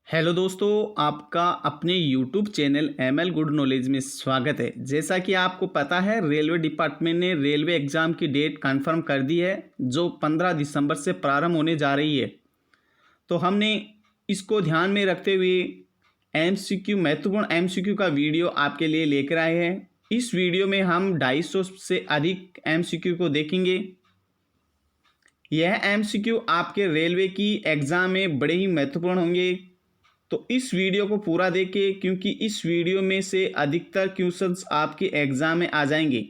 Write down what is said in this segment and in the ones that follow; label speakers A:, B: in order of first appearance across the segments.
A: Hello दोस्तों, आपका अपने YouTube channel ML good knowledge में स्वागत है। जैसा कि आपको पता है, रेलवे डिपार्टमेंट ने रेलवे एग्ज़ाम की डेट कंफर्म कर दी है, जो 15 दिसंबर से प्रारंभ होने जा रही है। तो हमने इसको ध्यान में रखते हुए एमसीक्यू महत्वपूर्ण एमसीक्यू का वीडियो आपके लिए लेकर आए हैं। इस वीडियो में हम 250 से अधिक एमसीक्यू को देखेंगे। यह एमसीक्यू आपके रेलवे की एग्ज़ाम में बड़े ही महत्वपूर्ण होंगे, तो इस वीडियो को पूरा देखें, क्योंकि इस वीडियो में से अधिकतर क्वेश्चंस आपके एग्ज़ाम में आ जाएंगे।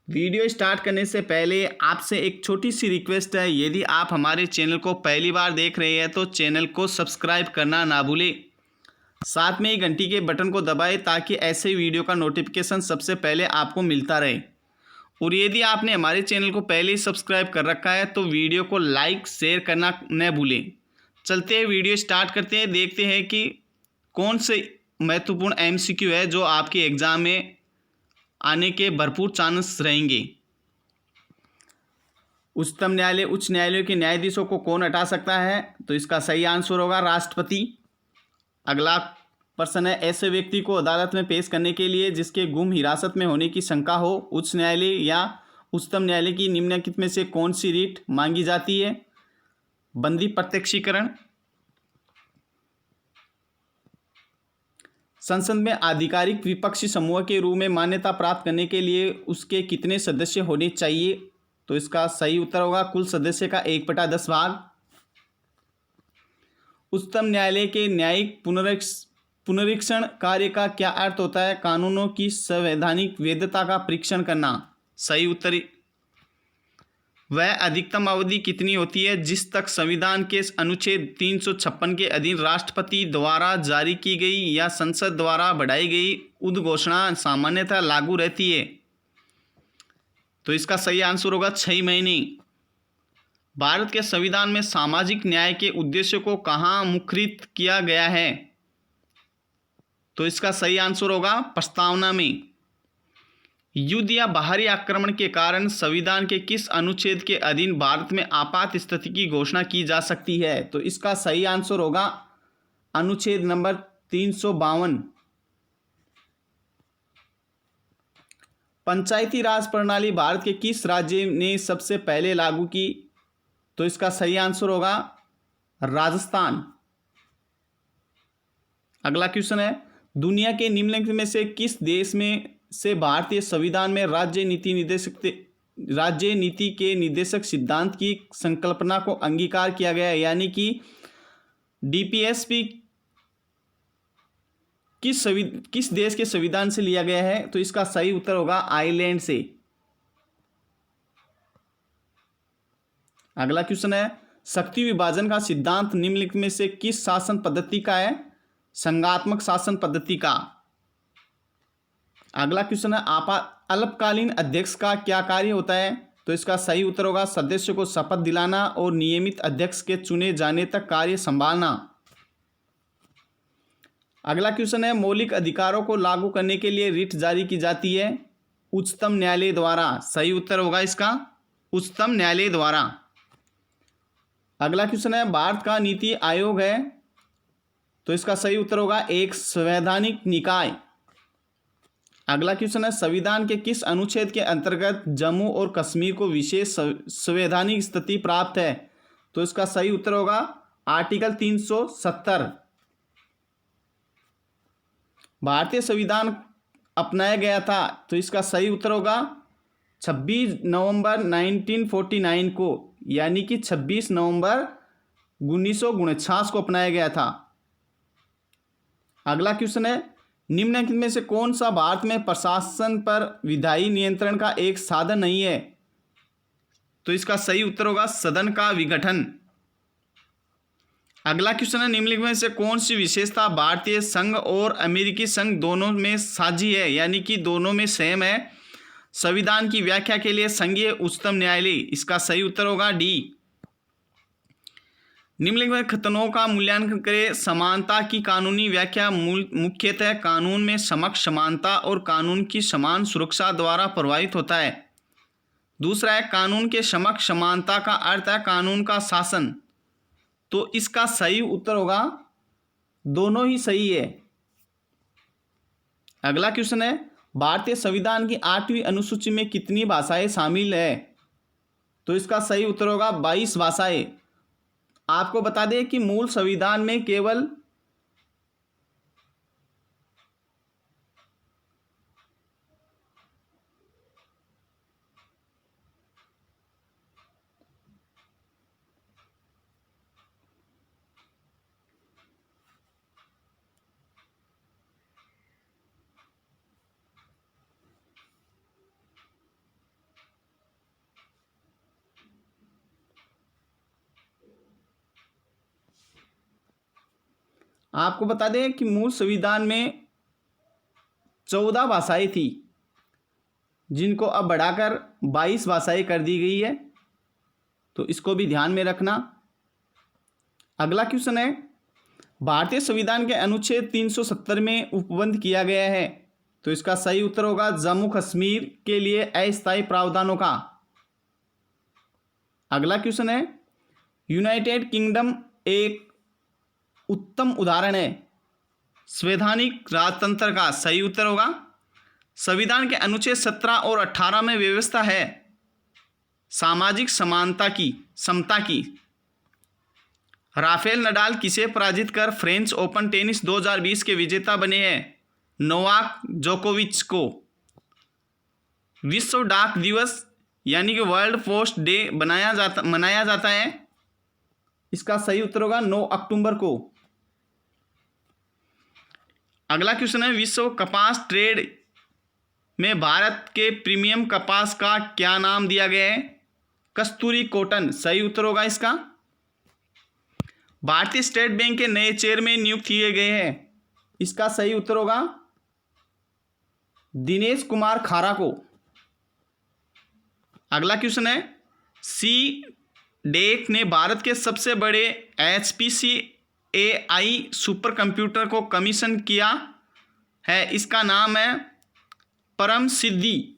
A: वीडियो स्टार्ट करने से पहले आपसे एक छोटी सी रिक्वेस्ट है, यदि आप हमारे चैनल को पहली बार देख रहे हैं तो चैनल को सब्सक्राइब करना ना भूलें। साथ में ही घंटी के बटन को दबाएं ताकि ऐसे वीडियो का नोटिफिकेशन सबसे पहले आपको मिलता रहे। और यदि आपने हमारे चैनल को पहले ही सब्सक्राइब कर रखा है तो वीडियो को लाइक शेयर करना न भूलें। चलते हैं, वीडियो स्टार्ट करते हैं। देखते हैं कि कौन से महत्वपूर्ण एमसीक्यू है जो आपके एग्ज़ाम में आने के भरपूर चांस रहेंगे। उच्चतम न्यायालय उच्च न्यायालयों के न्यायाधीशों को कौन हटा सकता है? तो इसका सही आंसर होगा राष्ट्रपति। अगला प्रश्न है, ऐसे व्यक्ति को अदालत में पेश करने के लिए जिसके गुम हिरासत में होने की शंका हो, उच्च न्यायालय या उच्चतम न्यायालय की निम्नलिखित में से कौन सी रीट मांगी जाती है? बंदी प्रत्यक्षीकरण। संसद में आधिकारिक विपक्षी समूह के रूप में मान्यता प्राप्त करने के लिए उसके कितने सदस्य होने चाहिए? तो इसका सही उत्तर होगा कुल सदस्य का 1/10 भाग। उच्चतम न्यायालय के न्यायिक पुनरीक्षण कार्य का क्या अर्थ होता है? कानूनों की संवैधानिक वैधता का परीक्षण करना। सही उत्तर। वह अधिकतम अवधि कितनी होती है जिस तक संविधान के अनुच्छेद 356 के अधीन राष्ट्रपति द्वारा जारी की गई या संसद द्वारा बढ़ाई गई उद्घोषणा सामान्यतः लागू रहती है? तो इसका सही आंसर होगा 6 महीने। भारत के संविधान में सामाजिक न्याय के उद्देश्य को कहाँ मुखरित किया गया है? तो इसका सही आंसर होगा प्रस्तावना में। युद्ध या बाहरी आक्रमण के कारण संविधान के किस अनुच्छेद के अधीन भारत में आपात स्थिति की घोषणा की जा सकती है? तो इसका सही आंसर होगा अनुच्छेद नंबर 352। पंचायती राज प्रणाली भारत के किस राज्य ने सबसे पहले लागू की? तो इसका सही आंसर होगा राजस्थान। अगला क्वेश्चन है, दुनिया के निम्नलिखित में से किस देश में से भारतीय संविधान में राज्य नीति के निर्देशक सिद्धांत की संकल्पना को अंगीकार किया गया है, यानी कि डीपीएसपी किस देश के संविधान से लिया गया है? तो इसका सही उत्तर होगा आयरलैंड से। अगला क्वेश्चन है, शक्ति विभाजन का सिद्धांत निम्नलिखित में से किस शासन पद्धति का है? संघात्मक शासन पद्धति का। अगला क्वेश्चन है, अल्पकालीन अध्यक्ष का क्या कार्य होता है? तो इसका सही उत्तर होगा सदस्य को शपथ दिलाना और नियमित अध्यक्ष के चुने जाने तक कार्य संभालना। अगला क्वेश्चन है, मौलिक अधिकारों को लागू करने के लिए रिट जारी की जाती है उच्चतम न्यायालय द्वारा। सही उत्तर होगा इसका उच्चतम न्यायालय द्वारा। अगला क्वेश्चन है, भारत का नीति आयोग है, तो इसका सही उत्तर होगा एक संवैधानिक निकाय। अगला क्वेश्चन है, संविधान के किस अनुच्छेद के अंतर्गत जम्मू और कश्मीर को विशेष संवैधानिक स्थिति प्राप्त है? तो इसका सही उत्तर होगा आर्टिकल 370। भारतीय संविधान अपनाया गया था, तो इसका सही उत्तर होगा 26 नवंबर 1949 को, यानी कि 26 नवंबर 1949 को अपनाया गया था। अगला क्वेश्चन है, निम्नलिखित में से कौन सा भारत में प्रशासन पर विधायी नियंत्रण का एक साधन नहीं है? तो इसका सही उत्तर होगा सदन का विघटन। अगला क्वेश्चन है, निम्नलिखित में से कौन सी विशेषता भारतीय संघ और अमेरिकी संघ दोनों में साझी है, यानी कि दोनों में सेम है? संविधान की व्याख्या के लिए संघीय उच्चतम न्यायालय। इसका सही उत्तर होगा डी। निम्नलिखित कथनों का मूल्यांकन करें। समानता की कानूनी व्याख्या मुख्यतः कानून में समक्ष समानता और कानून की समान सुरक्षा द्वारा प्रभावित होता है। दूसरा है, कानून के समक्ष समानता का अर्थ है कानून का शासन। तो इसका सही उत्तर होगा दोनों ही सही है। अगला क्वेश्चन है, भारतीय संविधान की 8वीं अनुसूची में कितनी भाषाएं शामिल है? तो इसका सही उत्तर होगा 22 भाषाएं। आपको बता दें कि मूल संविधान में केवल आपको बता दें कि मूल संविधान में 14 भाषाएं थी, जिनको अब बढ़ाकर 22 भाषाएं कर दी गई है, तो इसको भी ध्यान में रखना। अगला क्वेश्चन है, भारतीय संविधान के अनुच्छेद 370 में उपबंध किया गया है, तो इसका सही उत्तर होगा जम्मू कश्मीर के लिए अस्थायी प्रावधानों का। अगला क्वेश्चन है, यूनाइटेड किंगडम एक उत्तम उदाहरण है संवैधानिक राजतंत्र का। सही उत्तर होगा, संविधान के अनुच्छेद 17 और 18 में व्यवस्था है सामाजिक समता की। राफेल नडाल किसे पराजित कर फ्रेंच ओपन टेनिस 2020 के विजेता बने हैं? नोवाक जोकोविच को। विश्व डाक दिवस यानी कि वर्ल्ड पोस्ट डे मनाया जाता है, इसका सही उत्तर होगा 9 अक्टूबर को। अगला क्वेश्चन है, विश्व कपास ट्रेड में भारत के प्रीमियम कपास का क्या नाम दिया गया है? कस्तूरी कॉटन। सही उत्तर होगा इसका। भारतीय स्टेट बैंक के नए चेयरमैन नियुक्त किए गए हैं, इसका सही उत्तर होगा दिनेश कुमार खारा को। अगला क्वेश्चन है, CDEC ने भारत के सबसे बड़े HPC AI सुपर कंप्यूटर को कमीशन किया है, इसका नाम है परम सिद्धि।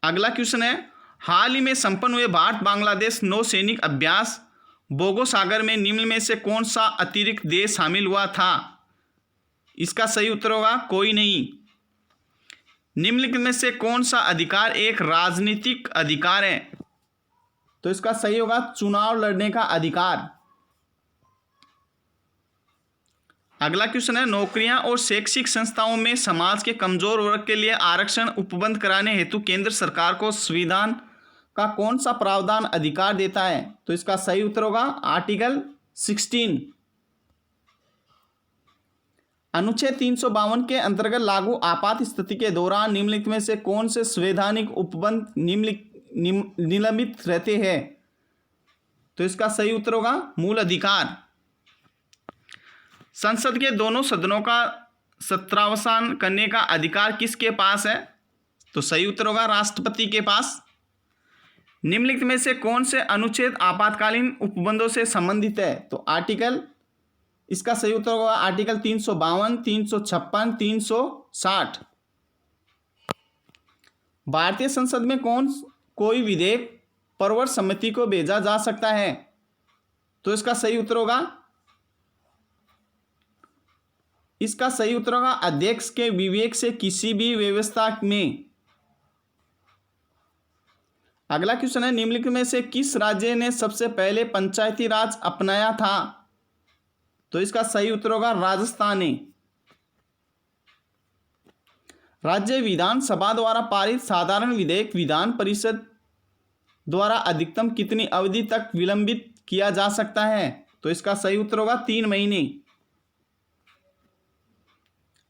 A: अगला क्वेश्चन है, हाल ही में संपन्न हुए भारत बांग्लादेश नौसैनिक अभ्यास बोगोसागर में निम्न में से कौन सा अतिरिक्त देश शामिल हुआ था? इसका सही उत्तर होगा कोई नहीं। निम्नलिखित में से कौन सा अधिकार एक राजनीतिक अधिकार है? तो इसका सही होगा चुनाव लड़ने का अधिकार। अगला क्वेश्चन है, नौकरियां और शैक्षिक संस्थाओं में समाज के कमजोर वर्ग के लिए आरक्षण उपबंध कराने हेतु केंद्र सरकार को संविधान का कौन सा प्रावधान अधिकार देता है? तो इसका सही उत्तर होगा आर्टिकल 16। अनुच्छेद 352 के अंतर्गत लागू आपात स्थिति के दौरान निम्नलिखित में से कौन से संवैधानिक उपबंध निलंबित रहते हैं? तो इसका सही उत्तर होगा मूल अधिकार। संसद के दोनों सदनों का सत्रावसान करने का अधिकार किसके पास है? तो सही उत्तर होगा राष्ट्रपति के पास। निम्नलिखित में से कौन से अनुच्छेद आपातकालीन उपबंधों से संबंधित है? तो इसका सही उत्तर होगा आर्टिकल 352, 356, 360। भारतीय संसद में कोई विधेयक परवर समिति को भेजा जा सकता है? तो इसका सही उत्तर होगा अध्यक्ष के विवेक से किसी भी व्यवस्था में। अगला क्वेश्चन है, निम्नलिखित में से किस राज्य ने सबसे पहले पंचायती राज अपनाया था? तो इसका सही उत्तर होगा राजस्थान ने। राज्य विधानसभा द्वारा पारित साधारण विधेयक विधान परिषद द्वारा अधिकतम कितनी अवधि तक विलंबित किया जा सकता है? तो इसका सही उत्तर होगा 3 महीने।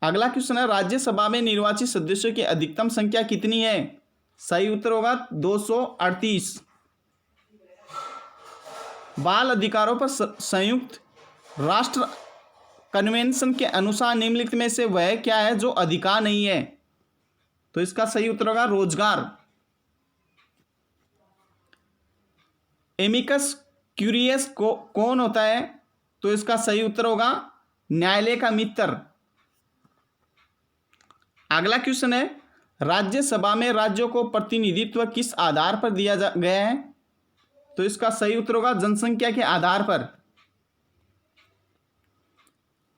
A: अगला क्वेश्चन है, राज्यसभा में निर्वाचित सदस्यों की अधिकतम संख्या कितनी है? सही उत्तर होगा 238। बाल अधिकारों पर संयुक्त राष्ट्र कन्वेंशन के अनुसार निम्नलिखित में से वह क्या है जो अधिकार नहीं है? तो इसका सही उत्तर होगा रोजगार। एमिकस क्यूरियस कौन होता है? तो इसका सही उत्तर होगा न्यायालय का मित्र। अगला क्वेश्चन है, राज्यसभा में राज्यों को प्रतिनिधित्व किस आधार पर दिया गया है? तो इसका सही उत्तर होगा जनसंख्या के आधार पर।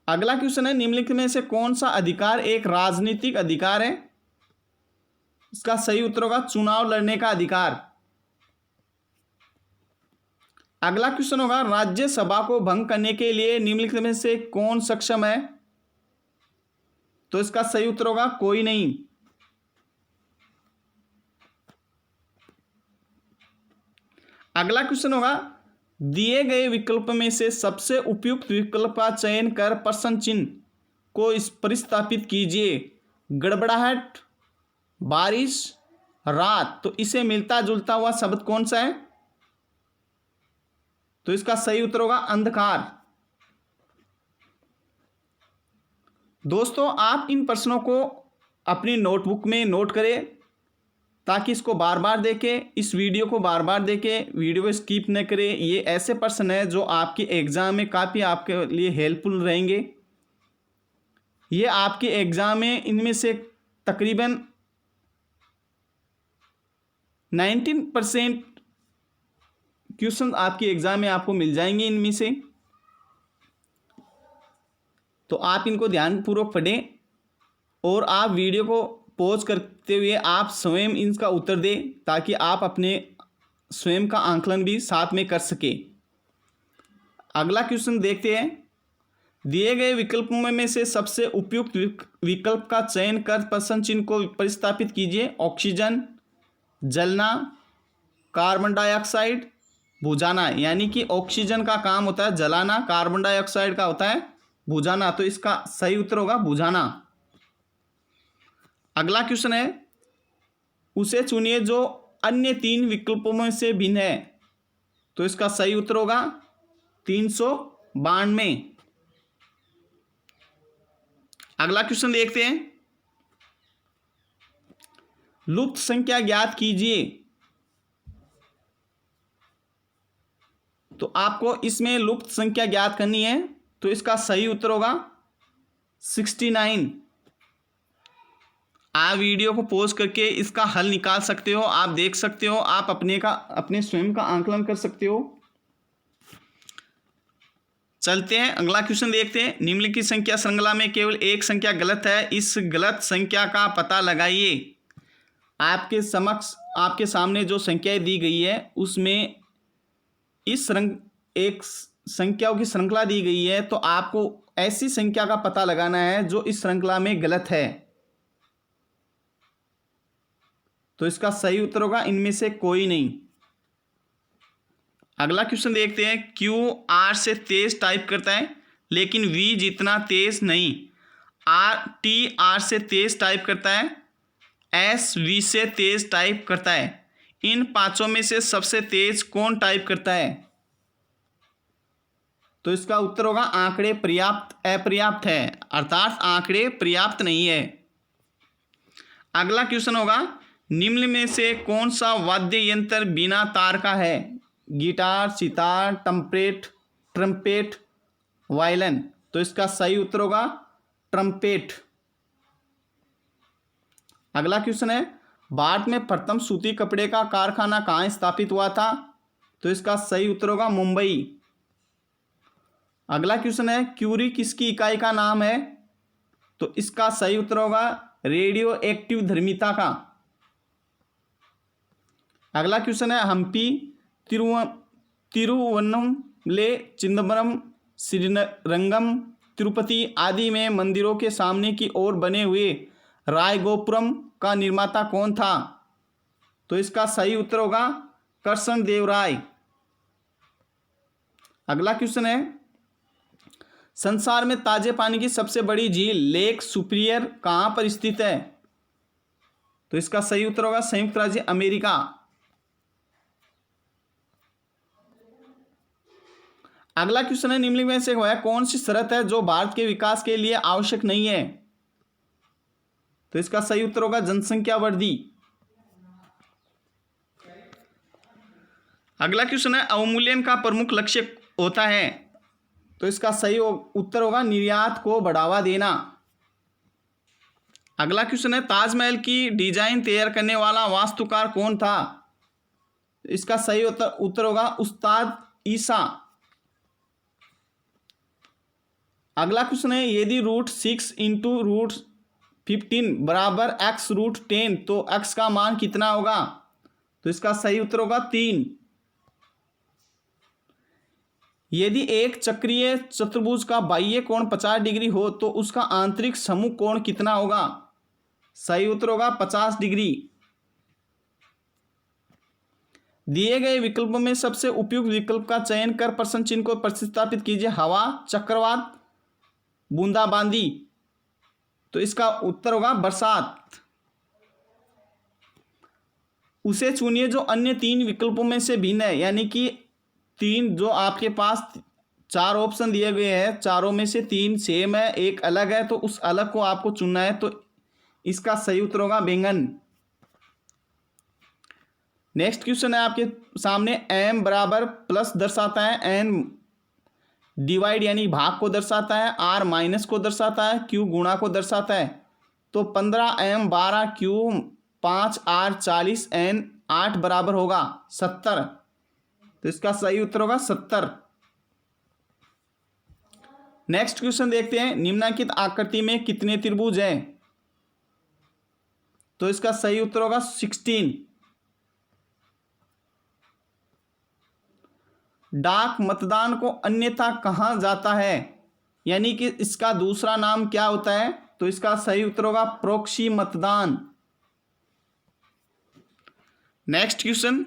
A: अगला क्वेश्चन है, निम्नलिखित में से कौन सा अधिकार एक राजनीतिक अधिकार है? इसका सही उत्तर होगा चुनाव लड़ने का अधिकार। अगला क्वेश्चन होगा, राज्यसभा को भंग करने के लिए निम्नलिखित में से कौन सक्षम है? तो इसका सही उत्तर होगा कोई नहीं। अगला क्वेश्चन होगा, दिए गए विकल्प में से सबसे उपयुक्त विकल्प का चयन कर प्रश्न चिन्ह को इस परिस्थापित कीजिए। गड़बड़ाहट, बारिश, रात। तो इसे मिलता जुलता हुआ शब्द कौन सा है? तो इसका सही उत्तर होगा अंधकार। दोस्तों, आप इन प्रश्नों को अपनी नोटबुक में नोट करें ताकि इसको बार बार देखें, इस वीडियो को बार बार देखें, वीडियो को स्किप न करें। ये ऐसे प्रश्न हैं जो आपके एग्ज़ाम में काफ़ी आपके लिए हेल्पफुल रहेंगे। ये आपके एग्ज़ाम में इनमें से तकरीबन 19% क्वेश्चन आपके एग्ज़ाम में आपको मिल जाएंगे इनमें से। तो आप इनको ध्यानपूर्वक पढ़ें और आप वीडियो को पॉज करते हुए आप स्वयं इनका उत्तर दें ताकि आप अपने स्वयं का आंकलन भी साथ में कर सके। अगला क्वेश्चन देखते हैं, दिए गए विकल्पों में से सबसे उपयुक्त विकल्प का चयन कर प्रश्न चिन्ह को प्रतिस्थापित कीजिए। ऑक्सीजन, जलना, कार्बन डाइऑक्साइड, बुझाना। यानी कि ऑक्सीजन का काम होता है जलाना, कार्बन डाइऑक्साइड का होता है बुझाना। तो इसका सही उत्तर होगा बुझाना। अगला क्वेश्चन है, उसे चुनिए जो अन्य 3 विकल्पों में से भिन्न है। तो इसका सही उत्तर होगा 392। अगला क्वेश्चन देखते हैं, लुप्त संख्या ज्ञात कीजिए। तो आपको इसमें लुप्त संख्या ज्ञात करनी है। तो इसका सही उत्तर होगा 69। आप वीडियो को पॉज करके इसका हल निकाल सकते हो, आप देख सकते हो, आप अपने स्वयं का आंकलन कर सकते हो। चलते हैं अगला क्वेश्चन देखते हैं, निम्नलिखित संख्या श्रृंखला में केवल एक संख्या गलत है, इस गलत संख्या का पता लगाइए। आपके सामने जो संख्याएं दी गई है उसमें एक संख्याओं की श्रृंखला दी गई है। तो आपको ऐसी संख्या का पता लगाना है जो इस श्रृंखला में गलत है। तो इसका सही उत्तर होगा इनमें से कोई नहीं। अगला क्वेश्चन देखते हैं, क्यू आर से तेज टाइप करता है लेकिन वी जितना तेज नहीं। टी आर से तेज टाइप करता है, एस वी से तेज टाइप करता है। इन पांचों में से सबसे तेज कौन टाइप करता है? तो इसका उत्तर होगा आंकड़े अपर्याप्त है, अर्थात आंकड़े पर्याप्त नहीं है। अगला क्वेश्चन होगा, निम्न में से कौन सा वाद्य यंत्र बिना तार का है? Guitar, sitar, trumpet, violin. तो इसका सही उत्तर होगा ट्रम्पेट। अगला क्वेश्चन है, भारत में प्रथम सूती कपड़े का कारखाना कहाँ स्थापित हुआ था? तो इसका सही उत्तर होगा मुंबई। अगला क्वेश्चन है, क्यूरी किसकी इकाई का नाम है? तो इसका सही उत्तर होगा रेडियो एक्टिव धर्मिता का। अगला क्वेश्चन है, हम्पी, तिरुवन्नमले, चिदम्बरम, श्रीरंगम, तिरुपति आदि में मंदिरों के सामने की ओर बने हुए रायगोपुरम का निर्माता कौन था? तो इसका सही उत्तर होगा कृष्णदेवराय। अगला क्वेश्चन है, संसार में ताजे पानी की सबसे बड़ी झील लेक सुपिरियर कहाँ पर स्थित है? तो इसका सही उत्तर होगा संयुक्त राज्य अमेरिका। अगला क्वेश्चन है, निम्नलिखित में से कौन सी शर्त है जो भारत के विकास के लिए आवश्यक नहीं है? तो इसका सही उत्तर होगा जनसंख्या वृद्धि। अगला क्वेश्चन है, अवमूल्यन का प्रमुख लक्ष्य होता है। तो इसका सही उत्तर होगा निर्यात को बढ़ावा देना। अगला क्वेश्चन है, ताजमहल की डिजाइन तैयार करने वाला वास्तुकार कौन था? इसका सही उत्तर होगा उस्ताद ईसा। अगला क्वेश्चन है, यदि √6 इंटू √15 बराबर x√10 तो x का मान कितना होगा? तो इसका सही उत्तर होगा 3। यदि एक चक्रीय चतुर्भुज का बाह्य कोण 50 डिग्री हो तो उसका आंतरिक समूह कोण कितना होगा? सही उत्तर होगा 50 डिग्री। दिए गए विकल्पों में सबसे उपयुक्त विकल्प का चयन कर प्रश्न चिन्ह को प्रतिस्थापित कीजिए। हवा, चक्रवात, बूंदाबांदी। तो इसका उत्तर होगा बरसात। उसे चुनिए जो अन्य 3 विकल्पों में से भिन्न है, यानी कि 3 जो आपके पास 4 ऑप्शन दिए गए हैं, चारों में से 3 सेम है, एक अलग है, तो उस अलग को आपको चुनना है। तो इसका सही उत्तर होगा बैंगन। नेक्स्ट क्वेश्चन है आपके सामने, m बराबर प्लस दर्शाता है, n डिवाइड यानी भाग को दर्शाता है, r माइनस को दर्शाता है, q गुणा को दर्शाता है। तो 15m 12q 5r 40 n 8 बराबर होगा 70। तो इसका सही उत्तर होगा 70। नेक्स्ट क्वेश्चन देखते हैं, निम्नलिखित आकृति में कितने त्रिभुज हैं? तो इसका सही उत्तर होगा 16। डाक मतदान को अन्यथा कहा जाता है, यानी कि इसका दूसरा नाम क्या होता है? तो इसका सही उत्तर होगा प्रॉक्सी मतदान। नेक्स्ट क्वेश्चन,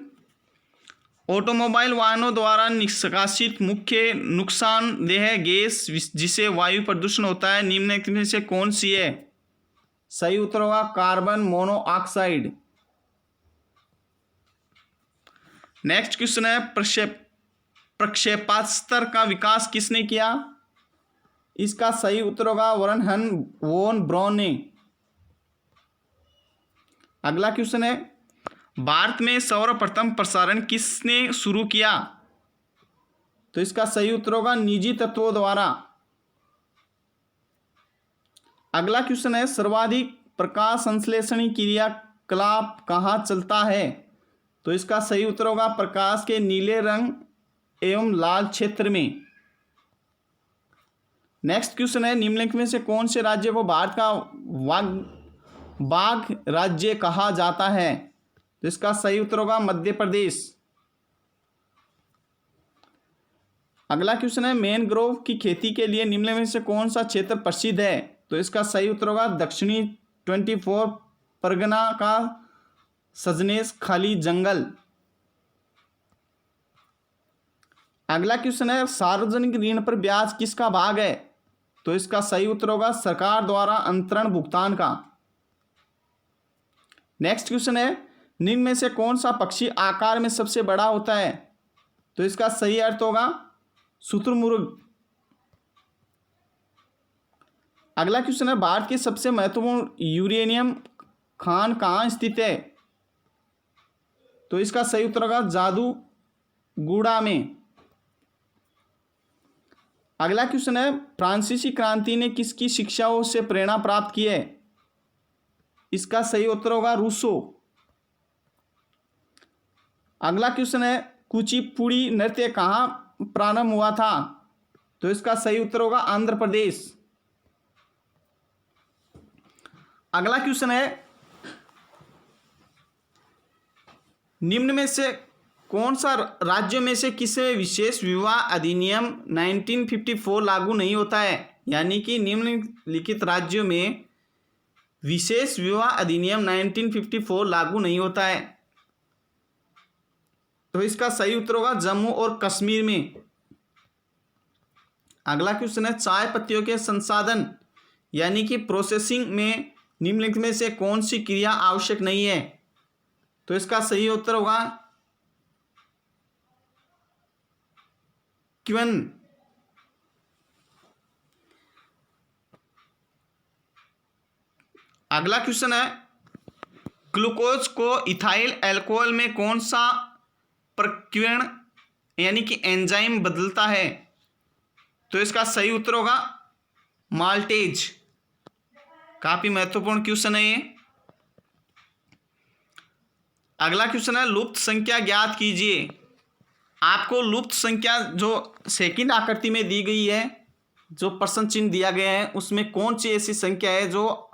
A: ऑटोमोबाइल वाहनों द्वारा निष्कासित मुख्य नुकसानदेह गैस जिसे वायु प्रदूषण होता है, निम्नलिखित में से कौन सी है? सही उत्तर होगा कार्बन मोनोऑक्साइड। नेक्स्ट क्वेश्चन है, प्रक्षेपास्त्र का विकास किसने किया? इसका सही उत्तर होगा वर्नर वॉन ब्राउन ने। अगला क्वेश्चन है, भारत में सर्वप्रथम प्रसारण किसने शुरू किया? तो इसका सही उत्तर होगा निजी तत्वों द्वारा। अगला क्वेश्चन है, सर्वाधिक प्रकाश संश्लेषणी क्रियाकलाप कहाँ चलता है? तो इसका सही उत्तर होगा प्रकाश के नीले रंग एवं लाल क्षेत्र में। नेक्स्ट क्वेश्चन है, निम्नलिखित में से कौन से राज्य को भारत का बाघ राज्य कहा जाता है? तो इसका सही उत्तर होगा मध्य प्रदेश। अगला क्वेश्चन है, मैनग्रोव की खेती के लिए निम्नलिखित में से कौन सा क्षेत्र प्रसिद्ध है? तो इसका सही उत्तर होगा दक्षिणी 24 परगना का सजनेस खाली जंगल। अगला क्वेश्चन है, सार्वजनिक ऋण पर ब्याज किसका भाग है? तो इसका सही उत्तर होगा सरकार द्वारा अंतरण भुगतान का। नेक्स्ट क्वेश्चन है, निम्न में से कौन सा पक्षी आकार में सबसे बड़ा होता है? तो इसका सही अर्थ होगा शुतुरमुर्ग। अगला क्वेश्चन है, भारत के सबसे महत्वपूर्ण यूरेनियम खान कहाँ स्थित है? तो इसका सही उत्तर होगा जादूगुड़ा में। अगला क्वेश्चन है, फ्रांसीसी क्रांति ने किसकी शिक्षाओं से प्रेरणा प्राप्त की है? इसका सही उत्तर होगा रूसो। अगला क्वेश्चन है, कुचिपुड़ी नृत्य कहाँ प्रारंभ हुआ था? तो इसका सही उत्तर होगा आंध्र प्रदेश। अगला क्वेश्चन है, निम्न में से कौन सा राज्यों में से किसी विशेष विवाह अधिनियम 1954 लागू नहीं होता है? यानी कि निम्नलिखित राज्यों में विशेष विवाह अधिनियम 1954 लागू नहीं होता है। तो इसका सही उत्तर होगा जम्मू और कश्मीर में। अगला क्वेश्चन है, चाय पत्तियों के संसाधन यानी कि प्रोसेसिंग में निम्नलिखित में से कौन सी क्रिया आवश्यक नहीं है? तो इसका सही उत्तर होगा क्विन। अगला क्वेश्चन है, ग्लूकोज को इथाइल अल्कोहल में कौन सा प्रक्रियण यानी कि एंजाइम बदलता है? तो इसका सही उत्तर होगा माल्टेज। काफी महत्वपूर्ण क्वेश्चन है ये। अगला क्वेश्चन है, लुप्त संख्या ज्ञात कीजिए। आपको लुप्त संख्या जो सेकंड आकृति में दी गई है जो प्रश्न चिन्ह दिया गया है उसमें कौन सी ऐसी संख्या है जो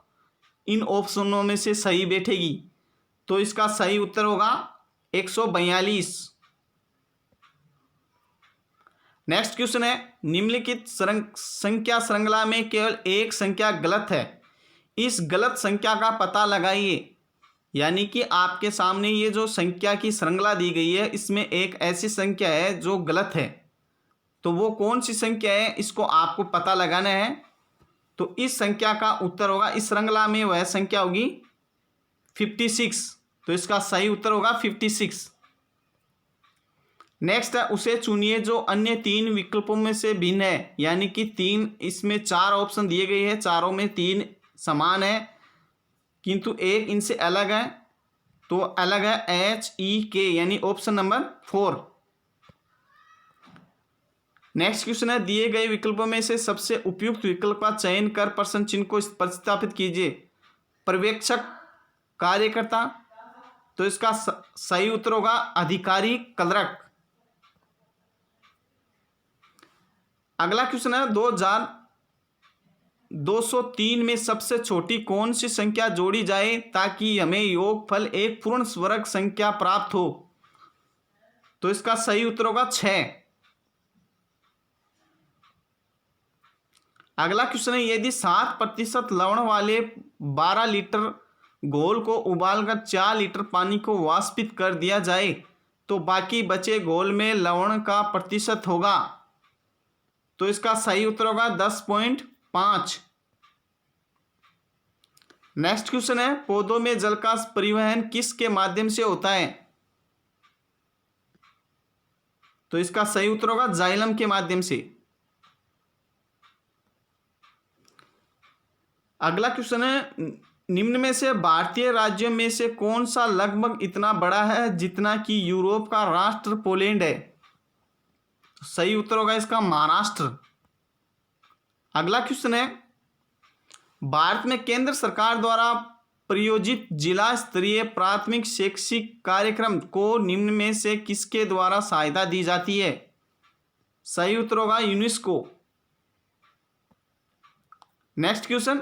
A: इन ऑप्शनों में से सही बैठेगी। तो इसका सही उत्तर होगा 142। नेक्स्ट क्वेश्चन है, निम्नलिखित संख्या श्रृंखला में केवल एक संख्या गलत है, इस गलत संख्या का पता लगाइए। यानी कि आपके सामने ये जो संख्या की श्रृंखला दी गई है इसमें एक ऐसी संख्या है जो गलत है, तो वो कौन सी संख्या है इसको आपको पता लगाना है। तो इस संख्या का उत्तर होगा, इस श्रृंखला में वह संख्या होगी 56। तो इसका सही उत्तर होगा 56। नेक्स्ट है, उसे चुनिए जो अन्य 3 विकल्पों में से भिन्न है। यानी कि 3, इसमें 4 ऑप्शन दिए गए हैं, चारों में 3 समान है किंतु एक इनसे अलग है। तो अलग है HEK, यानी ऑप्शन नंबर 4। नेक्स्ट क्वेश्चन है, दिए गए विकल्पों में से सबसे उपयुक्त विकल्प का चयन कर प्रश्न चिन्ह को प्रतिस्थापित कीजिए। पर्यवेक्षक, कार्यकर्ता। तो इसका सही उत्तर होगा अधिकारी, क्लर्क। अगला क्वेश्चन है, 2203 में सबसे छोटी कौन सी संख्या जोड़ी जाए ताकि हमें योगफल एक पूर्ण वर्ग संख्या प्राप्त हो। तो इसका सही उत्तर होगा 6। अगला क्वेश्चन है, यदि 7% लवण वाले 12 लीटर घोल को उबालकर 4 लीटर पानी को वाष्पित कर दिया जाए तो बाकी बचे घोल में लवण का प्रतिशत होगा। तो इसका सही उत्तर होगा 10.5। नेक्स्ट क्वेश्चन है, पौधों में जल का परिवहन किसके माध्यम से होता है। तो इसका सही उत्तर होगा जाइलम के माध्यम से। अगला क्वेश्चन है, निम्न में से भारतीय राज्यों में से कौन सा लगभग इतना बड़ा है जितना कि यूरोप का राष्ट्र पोलैंड है। तो सही उत्तर होगा इसका महाराष्ट्र। अगला क्वेश्चन है, भारत में केंद्र सरकार द्वारा प्रायोजित जिला स्तरीय प्राथमिक शैक्षिक कार्यक्रम को निम्न में से किसके द्वारा सहायता दी जाती है। सही उत्तर होगा यूनेस्को। नेक्स्ट क्वेश्चन,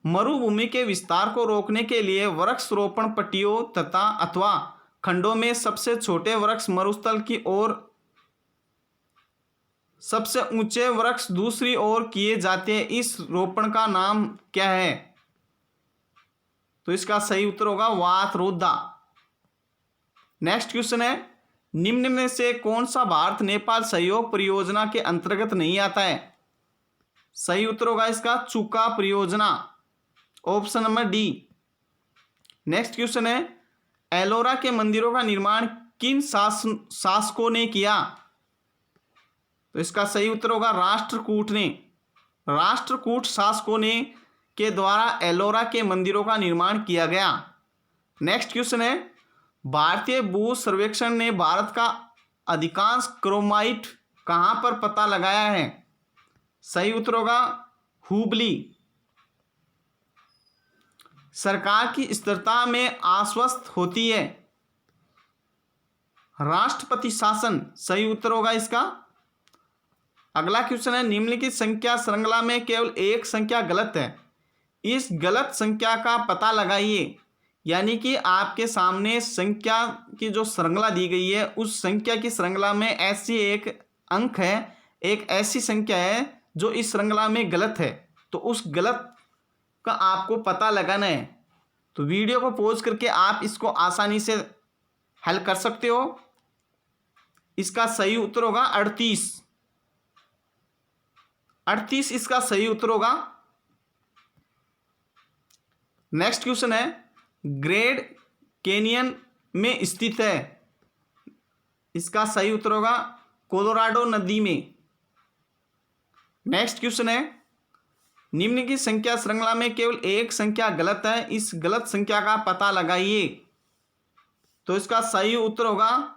A: मरुभूमि के विस्तार को रोकने के लिए वृक्षारोपण पट्टियों तथा अथवा खंडों में सबसे छोटे वृक्ष मरुस्थल की ओर, सबसे ऊंचे वृक्ष दूसरी ओर किए जाते हैं, इस रोपण का नाम क्या है। तो इसका सही उत्तर होगा वातरोदा। नेक्स्ट क्वेश्चन है, निम्न में से कौन सा भारत नेपाल सहयोग परियोजना के अंतर्गत नहीं आता है। सही उत्तर होगा इसका चुका परियोजना, option number D. Next question है, एलोरा के मंदिरों का निर्माण किन शासकों ने किया। तो इसका सही उत्तर होगा राष्ट्रकूट ने। राष्ट्रकूट शासकों ने के द्वारा एलोरा के मंदिरों का निर्माण किया गया। नेक्स्ट क्वेश्चन है, भारतीय भू सर्वेक्षण ने भारत का अधिकांश क्रोमाइट कहां पर पता लगाया है। सही उत्तर होगा हुबली। सरकार की स्थिरता में आश्वस्त होती है राष्ट्रपति शासन। सही उत्तर होगा इसका। अगला क्वेश्चन है, निम्नलिखित संख्या श्रृंखला में केवल एक संख्या गलत है, इस गलत संख्या का पता लगाइए। यानी कि आपके सामने संख्या की जो श्रृंखला दी गई है उस संख्या की श्रृंखला में ऐसी एक अंक है, एक ऐसी संख्या है जो इस श्रृंखला में गलत है। तो उस गलत का आपको पता लगाना है। तो वीडियो को पॉज करके आप इसको आसानी से हल कर सकते हो। इसका सही उत्तर होगा 38। 38 इसका सही उत्तर होगा। नेक्स्ट क्वेश्चन है, ग्रेट कैनियन में स्थित है, इसका सही उत्तर होगा कोलोराडो नदी में। नेक्स्ट क्वेश्चन है, निम्न की संख्या श्रृंखला में केवल एक संख्या गलत है, इस गलत संख्या का पता लगाइए। तो इसका सही उत्तर होगा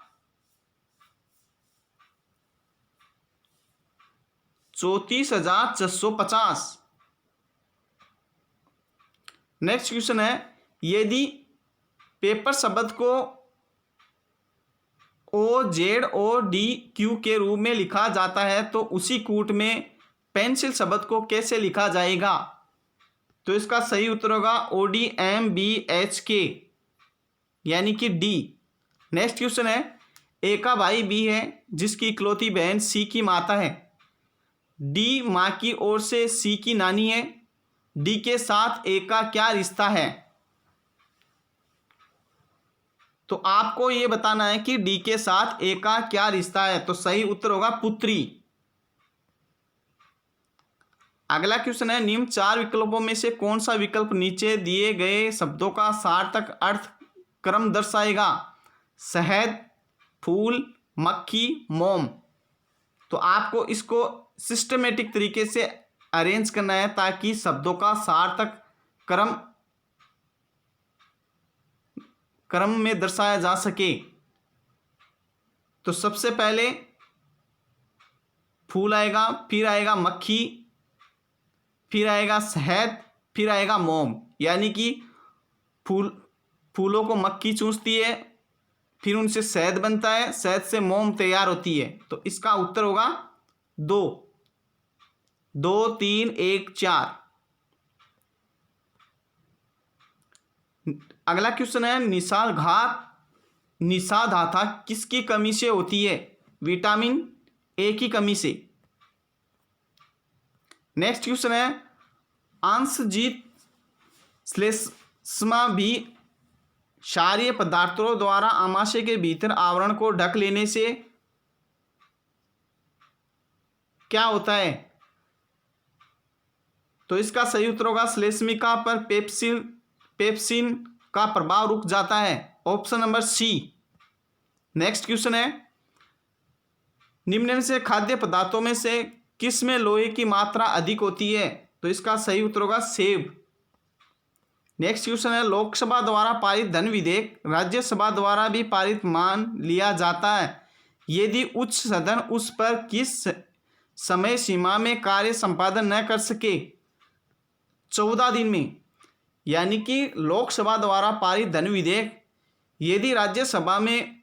A: 34,650। नेक्स्ट क्वेश्चन है, यदि पेपर शब्द को OZODQ के रूप में लिखा जाता है तो उसी कूट में पेंसिल शब्द को कैसे लिखा जाएगा? तो इसका सही उत्तर होगा ODMBHK, यानी कि डी। नेक्स्ट क्वेश्चन है, ए का भाई बी है जिसकी इकलौती बहन सी की माता है। डी माँ की ओर से सी की नानी है। डी के साथ ए का क्या रिश्ता है? तो आपको ये बताना है कि डी के साथ ए का क्या रिश्ता है। तो सही उत्तर होगा पुत्री। अगला क्वेश्चन है, निम्न 4 विकल्पों में से कौन सा विकल्प नीचे दिए गए शब्दों का सार्थक अर्थ क्रम दर्शाएगा? शहद, फूल, मक्खी, मोम। तो आपको इसको सिस्टमेटिक तरीके से अरेंज करना है ताकि शब्दों का सार्थक क्रम में दर्शाया जा सके। तो सबसे पहले फूल आएगा, फिर आएगा मक्खी, फिर आएगा शहद, फिर आएगा मोम। यानी कि फूलों को मक्खी चूसती है, फिर उनसे शहद बनता है, शहद से मोम तैयार होती है। तो इसका उत्तर होगा 2, 2, 3, 1, 4। अगला क्वेश्चन है, निषाधाता किसकी कमी से होती है? विटामिन ए की कमी से। नेक्स्ट क्वेश्चन है, अंशजीत श्लेष्मा भी क्षारीय पदार्थों द्वारा आमाशय के भीतर आवरण को ढक लेने से क्या होता है? तो इसका सही उत्तर होगा श्लेष्मिका पर पेप्सिन का प्रभाव रुक जाता है। Option number C. Next question है, निम्न में से खाद्य पदार्थों में से किस में लोहे की मात्रा अधिक होती है? तो इसका सही उत्तर होगा सेब। नेक्स्ट क्वेश्चन है, लोकसभा द्वारा पारित धन विधेयक राज्यसभा द्वारा भी पारित मान लिया जाता है यदि उच्च सदन उस पर किस समय सीमा में कार्य संपादन न कर सके? 14 दिन में। यानी कि लोकसभा द्वारा पारित धन विधेयक यदि राज्यसभा में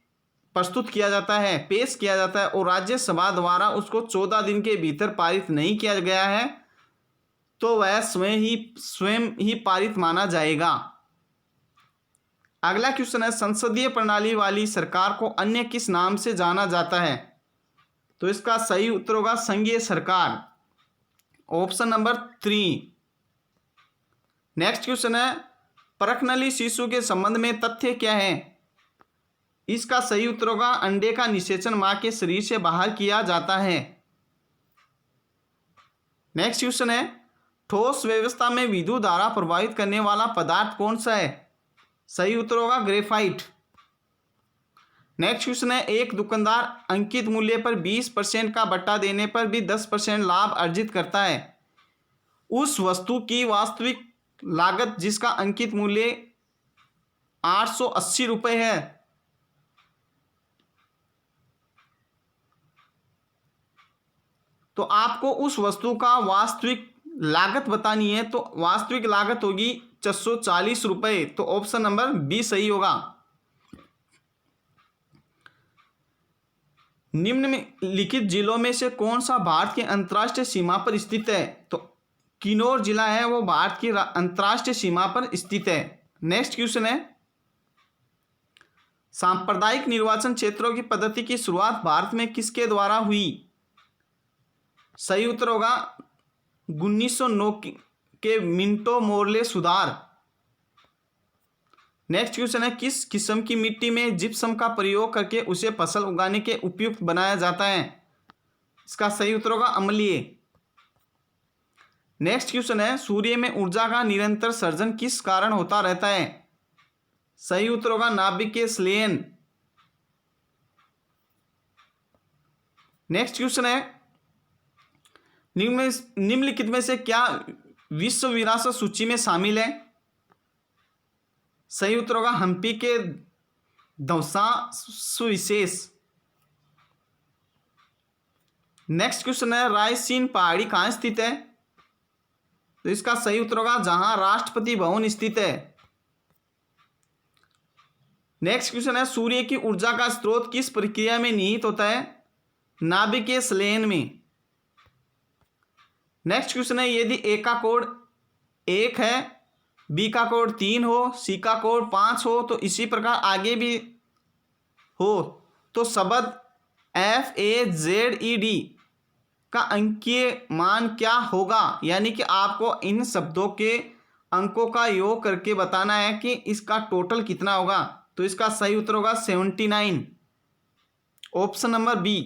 A: प्रस्तुत किया जाता है, पेश किया जाता है और राज्यसभा द्वारा उसको 14 दिन के भीतर पारित नहीं किया गया है तो वह स्वयं ही पारित माना जाएगा। अगला क्वेश्चन है, संसदीय प्रणाली वाली सरकार को अन्य किस नाम से जाना जाता है? तो इसका सही उत्तर होगा संघीय सरकार। Option number 3। नेक्स्ट क्वेश्चन है, परखनली शिशु के संबंध में तथ्य क्या है? इसका सही उत्तर होगा अंडे का निषेचन मां के शरीर से बाहर किया जाता है। नेक्स्ट क्वेश्चन है, ठोस व्यवस्था में विद्युत धारा प्रभावित करने वाला पदार्थ कौन सा है? सही उत्तर होगा ग्रेफाइट। नेक्स्ट क्वेश्चन है, एक दुकानदार अंकित मूल्य पर 20% का बट्टा देने पर भी 10% लाभ अर्जित करता है। उस वस्तु की वास्तविक लागत जिसका अंकित मूल्य 880 रुपये है, तो आपको उस वस्तु का वास्तविक लागत बतानी है। तो वास्तविक लागत होगी 640 रुपये। तो ऑप्शन नंबर बी सही होगा। निम्न में लिखित जिलों में से कौन सा भारत की अंतर्राष्ट्रीय सीमा पर स्थित है? तो किन्नौर जिला है वो भारत की अंतर्राष्ट्रीय सीमा पर स्थित है। नेक्स्ट क्वेश्चन है, सांप्रदायिक निर्वाचन क्षेत्रों की पद्धति की शुरुआत भारत में किसके द्वारा हुई? सही उत्तर होगा 1909 के मिंटो मोर्ले सुधार। नेक्स्ट क्वेश्चन है, किस किस्म की मिट्टी में जिप्सम का प्रयोग करके उसे फसल उगाने के उपयुक्त बनाया जाता है? इसका सही उत्तर होगा अम्लीय। नेक्स्ट क्वेश्चन है, सूर्य में ऊर्जा का निरंतर सर्जन किस कारण होता रहता है? सही उत्तर होगा नाभिकीय संलयन। नेक्स्ट क्वेश्चन है, निम्नलिखित में से क्या विश्व विरासत सूची में शामिल है? सही उत्तर होगा हम्पी के ध्वंसावशेष। नेक्स्ट क्वेश्चन है, रायसीन पहाड़ी कहाँ स्थित है? तो इसका सही उत्तर होगा जहां राष्ट्रपति भवन स्थित है। नेक्स्ट क्वेश्चन है, सूर्य की ऊर्जा का स्रोत किस प्रक्रिया में निहित होता है? नाभिकीय संलयन में। नेक्स्ट क्वेश्चन है, यदि ए का कोड 1 है, बी का कोड 3 हो, सी का कोड 5 हो, तो इसी प्रकार आगे भी हो, तो शब्द FAZED का अंकीय मान क्या होगा। यानी कि आपको इन शब्दों के अंकों का योग करके बताना है कि इसका टोटल कितना होगा। तो इसका सही उत्तर होगा 79, option number B.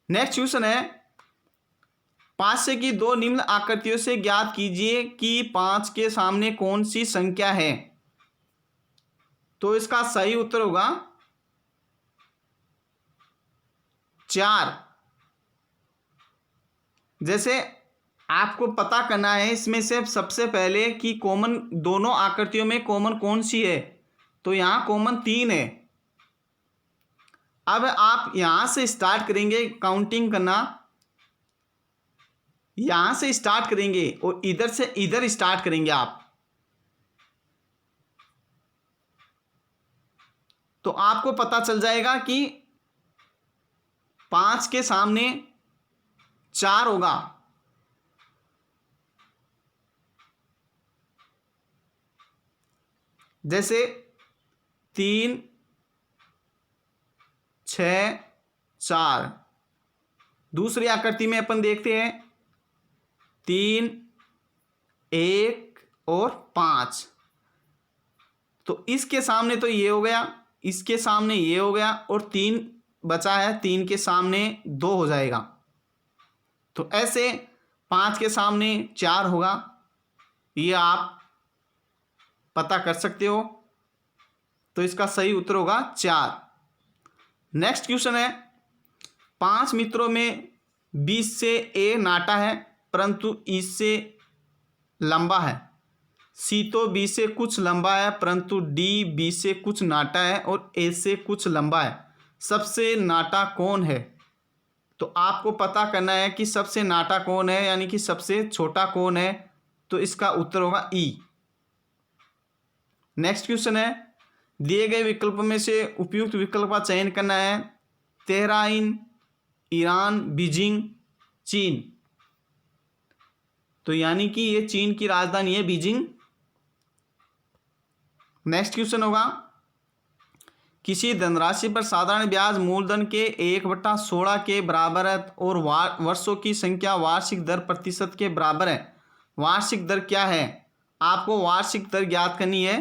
A: Next question है, 5 से की दो निम्न आकृतियों से ज्ञात कीजिए कि 5 के सामने कौन सी संख्या है। तो इसका सही उत्तर होगा 4। जैसे आपको पता करना है इसमें से सबसे पहले कि कॉमन दोनों आकृतियों में कॉमन कौन सी है, तो यहाँ कॉमन 3 है। अब आप यहाँ से स्टार्ट करेंगे काउंटिंग करना, यहाँ से स्टार्ट करेंगे और इधर से इधर स्टार्ट करेंगे आप, तो आपको पता चल जाएगा कि 5 के सामने 4 होगा। जैसे 3, 6, 4। दूसरी आकृति में अपन देखते हैं 3, 1 और 5। तो इसके सामने तो ये हो गया, इसके सामने ये हो गया और 3 बचा है, 3 के सामने 2 हो जाएगा। तो ऐसे 5 के सामने 4 होगा, ये आप पता कर सकते हो। तो इसका सही उत्तर होगा 4। नेक्स्ट क्वेश्चन है, 5 मित्रों में 20 से ए नाटा है परंतु इससे लंबा है, सी तो बी से कुछ लंबा है परंतु डी बी से कुछ नाटा है और ए से कुछ लंबा है, सबसे नाटा कौन है। तो आपको पता करना है कि सबसे नाटा कौन है, यानी कि सबसे छोटा कौन है। तो इसका उत्तर होगा ई। नेक्स्ट क्वेश्चन है, दिए गए विकल्प में से उपयुक्त विकल्प का चयन करना है। तेहरान, ईरान, बीजिंग, चीन। तो यानी कि ये चीन की राजधानी है बीजिंग। नेक्स्ट क्वेश्चन होगा, किसी धनराशि पर साधारण ब्याज मूलधन के 1/16 के बराबर है और वर्षों की संख्या वार्षिक दर प्रतिशत के बराबर है। वार्षिक दर क्या है, आपको वार्षिक दर ज्ञात करनी है।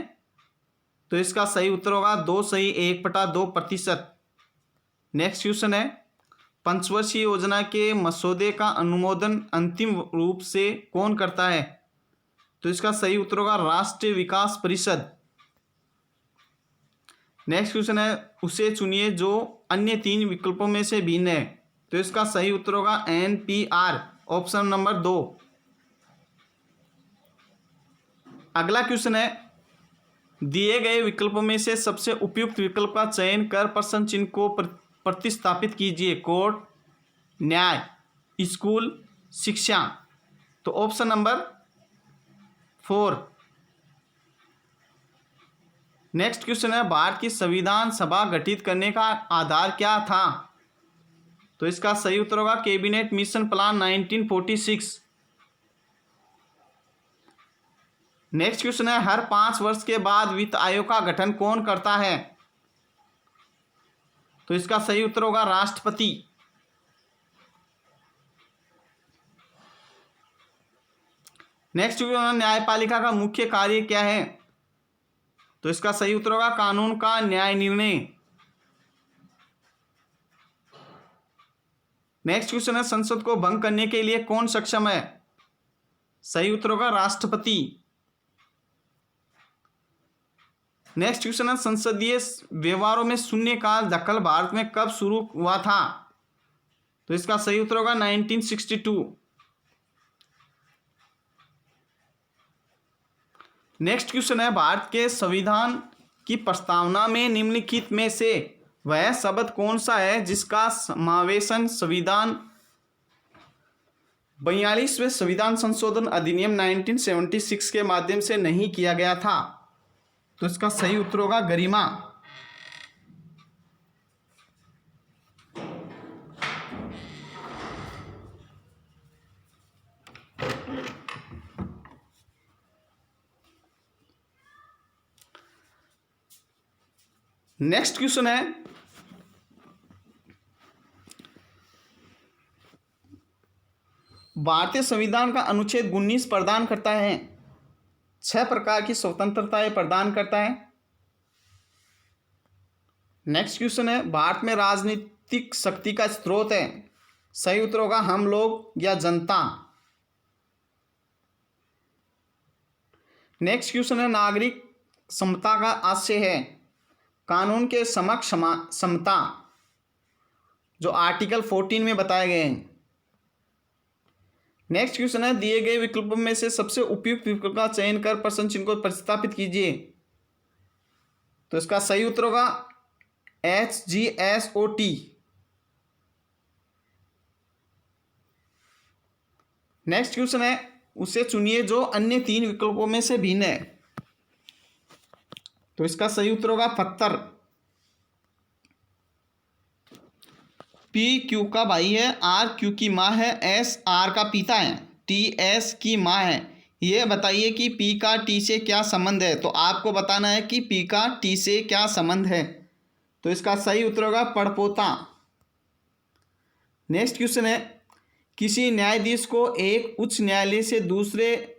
A: तो इसका सही उत्तर होगा 2 सही 1/2%। नेक्स्ट क्वेश्चन है, पंचवर्षीय योजना के मसौदे का अनुमोदन अंतिम रूप से कौन करता है। तो इसका सही उत्तर होगा राष्ट्रीय विकास परिषद। नेक्स्ट क्वेश्चन है, उसे चुनिए जो अन्य 3 विकल्पों में से भिन्न है। तो इसका सही उत्तर होगा NPR, ऑप्शन नंबर 2। अगला क्वेश्चन है, दिए गए विकल्पों में से सबसे उपयुक्त विकल्प का चयन कर प्रश्न चिन्ह को प्रतिस्थापित कीजिए। कोर्ट, न्याय, स्कूल, शिक्षा। तो ऑप्शन नंबर 4। नेक्स्ट क्वेश्चन है, भारत की संविधान सभा गठित करने का आधार क्या था। तो इसका सही उत्तर होगा cabinet mission plan 1946। Next question है, हर 5 वर्ष के बाद वित्त आयोग का गठन कौन करता है। तो इसका सही उत्तर होगा राष्ट्रपति। नेक्स्ट क्वेश्चन, न्यायपालिका का मुख्य कार्य क्या है। तो इसका सही उत्तर होगा कानून का न्याय निर्णय। नेक्स्ट क्वेश्चन है, संसद को भंग करने के लिए कौन सक्षम है। सही उत्तर होगा राष्ट्रपति। नेक्स्ट क्वेश्चन है, संसदीय व्यवहारों में शून्यकाल दखल भारत में कब शुरू हुआ था। तो इसका सही उत्तर होगा 1962। नेक्स्ट क्वेश्चन है, भारत के संविधान की प्रस्तावना में निम्नलिखित में से वह शब्द कौन सा है जिसका समावेशन संविधान 42वें संविधान संशोधन अधिनियम 1976 के माध्यम से नहीं किया गया था। तो इसका सही उत्तर होगा गरिमा। नेक्स्ट क्वेश्चन है, भारतीय संविधान का अनुच्छेद 19 प्रदान करता है 6 प्रकार की स्वतंत्रताएं प्रदान करता है। नेक्स्ट क्वेश्चन है, भारत में राजनीतिक शक्ति का स्रोत है। सही उत्तर होगा हम लोग या जनता। नेक्स्ट क्वेश्चन है, नागरिक समता का आशय है कानून के समक्ष समता, जो आर्टिकल 14 में बताए गए हैं। नेक्स्ट क्वेश्चन है, दिए गए विकल्पों में से सबसे उपयुक्त विकल्प का चयन कर प्रश्न चिन्ह को प्रतिस्थापित कीजिए। तो इसका सही उत्तर होगा HGSOT। नेक्स्ट क्वेश्चन है, उसे चुनिए जो अन्य 3 विकल्पों में से भिन्न है। तो इसका सही उत्तर होगा पत्थर। P Q का भाई है, R Q की माँ है, S R का पिता है, T S की माँ है। ये बताइए कि P का T से क्या संबंध है। तो आपको बताना है कि P का T से क्या संबंध है। तो इसका सही उत्तर होगा पड़पोता। नेक्स्ट क्वेश्चन है, किसी न्यायाधीश को एक उच्च न्यायालय से दूसरे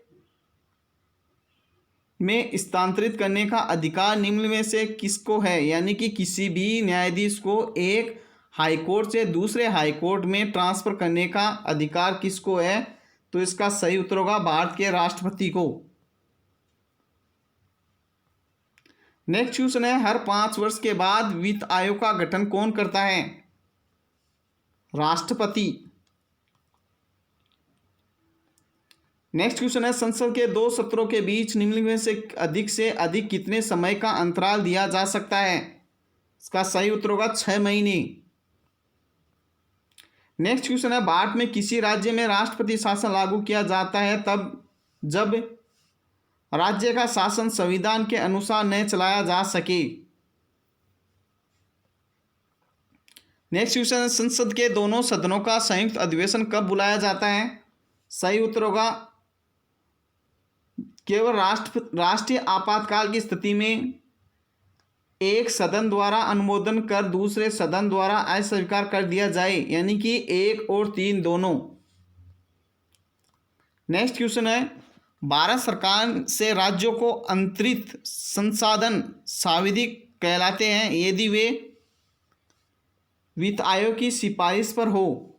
A: में स्थानांतरित करने का अधिकार निम्न में से किसको है। यानी कि किसी भी न्यायाधीश को एक हाईकोर्ट से दूसरे हाईकोर्ट में ट्रांसफ़र करने का अधिकार किसको है। तो इसका सही उत्तर होगा भारत के राष्ट्रपति को। नेक्स्ट क्वेश्चन है, हर 5 वर्ष के बाद वित्त आयोग का गठन कौन करता है। राष्ट्रपति। नेक्स्ट क्वेश्चन है, संसद के 2 सत्रों के बीच निम्न में से अधिक कितने समय का अंतराल दिया जा सकता है। इसका सही उत्तर होगा 6 महीने। नेक्स्ट क्वेश्चन है, भारत में किसी राज्य में राष्ट्रपति शासन लागू किया जाता है तब जब राज्य का शासन संविधान के अनुसार न चलाया जा सके। नेक्स्ट क्वेश्चन है, संसद के दोनों सदनों का संयुक्त अधिवेशन कब बुलाया जाता है। सही उत्तर होगा केवल राष्ट्रीय आपातकाल की स्थिति में एक सदन द्वारा अनुमोदन कर दूसरे सदन द्वारा अस्वीकार कर दिया जाए, यानी कि 1 और 3 दोनों। नेक्स्ट क्वेश्चन है, भारत सरकार से राज्यों को अंतरित संसाधन सांविधिक कहलाते हैं यदि वे वित्त आयोग की सिफारिश पर हो।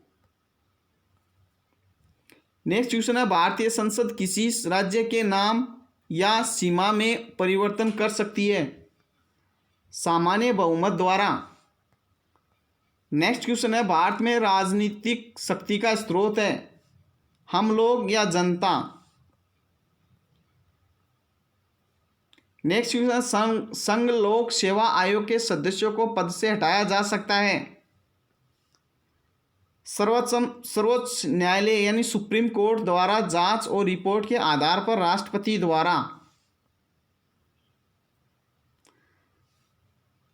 A: नेक्स्ट क्वेश्चन है, भारतीय संसद किसी राज्य के नाम या सीमा में परिवर्तन कर सकती है। सामान्य बहुमत द्वारा। नेक्स्ट क्वेश्चन है, भारत में राजनीतिक शक्ति का स्रोत है हम लोग या जनता। नेक्स्ट क्वेश्चन, संघ लोक सेवा आयोग के सदस्यों को पद से हटाया जा सकता है। सर्वोच्च न्यायालय यानी सुप्रीम कोर्ट द्वारा जांच और रिपोर्ट के आधार पर राष्ट्रपति द्वारा।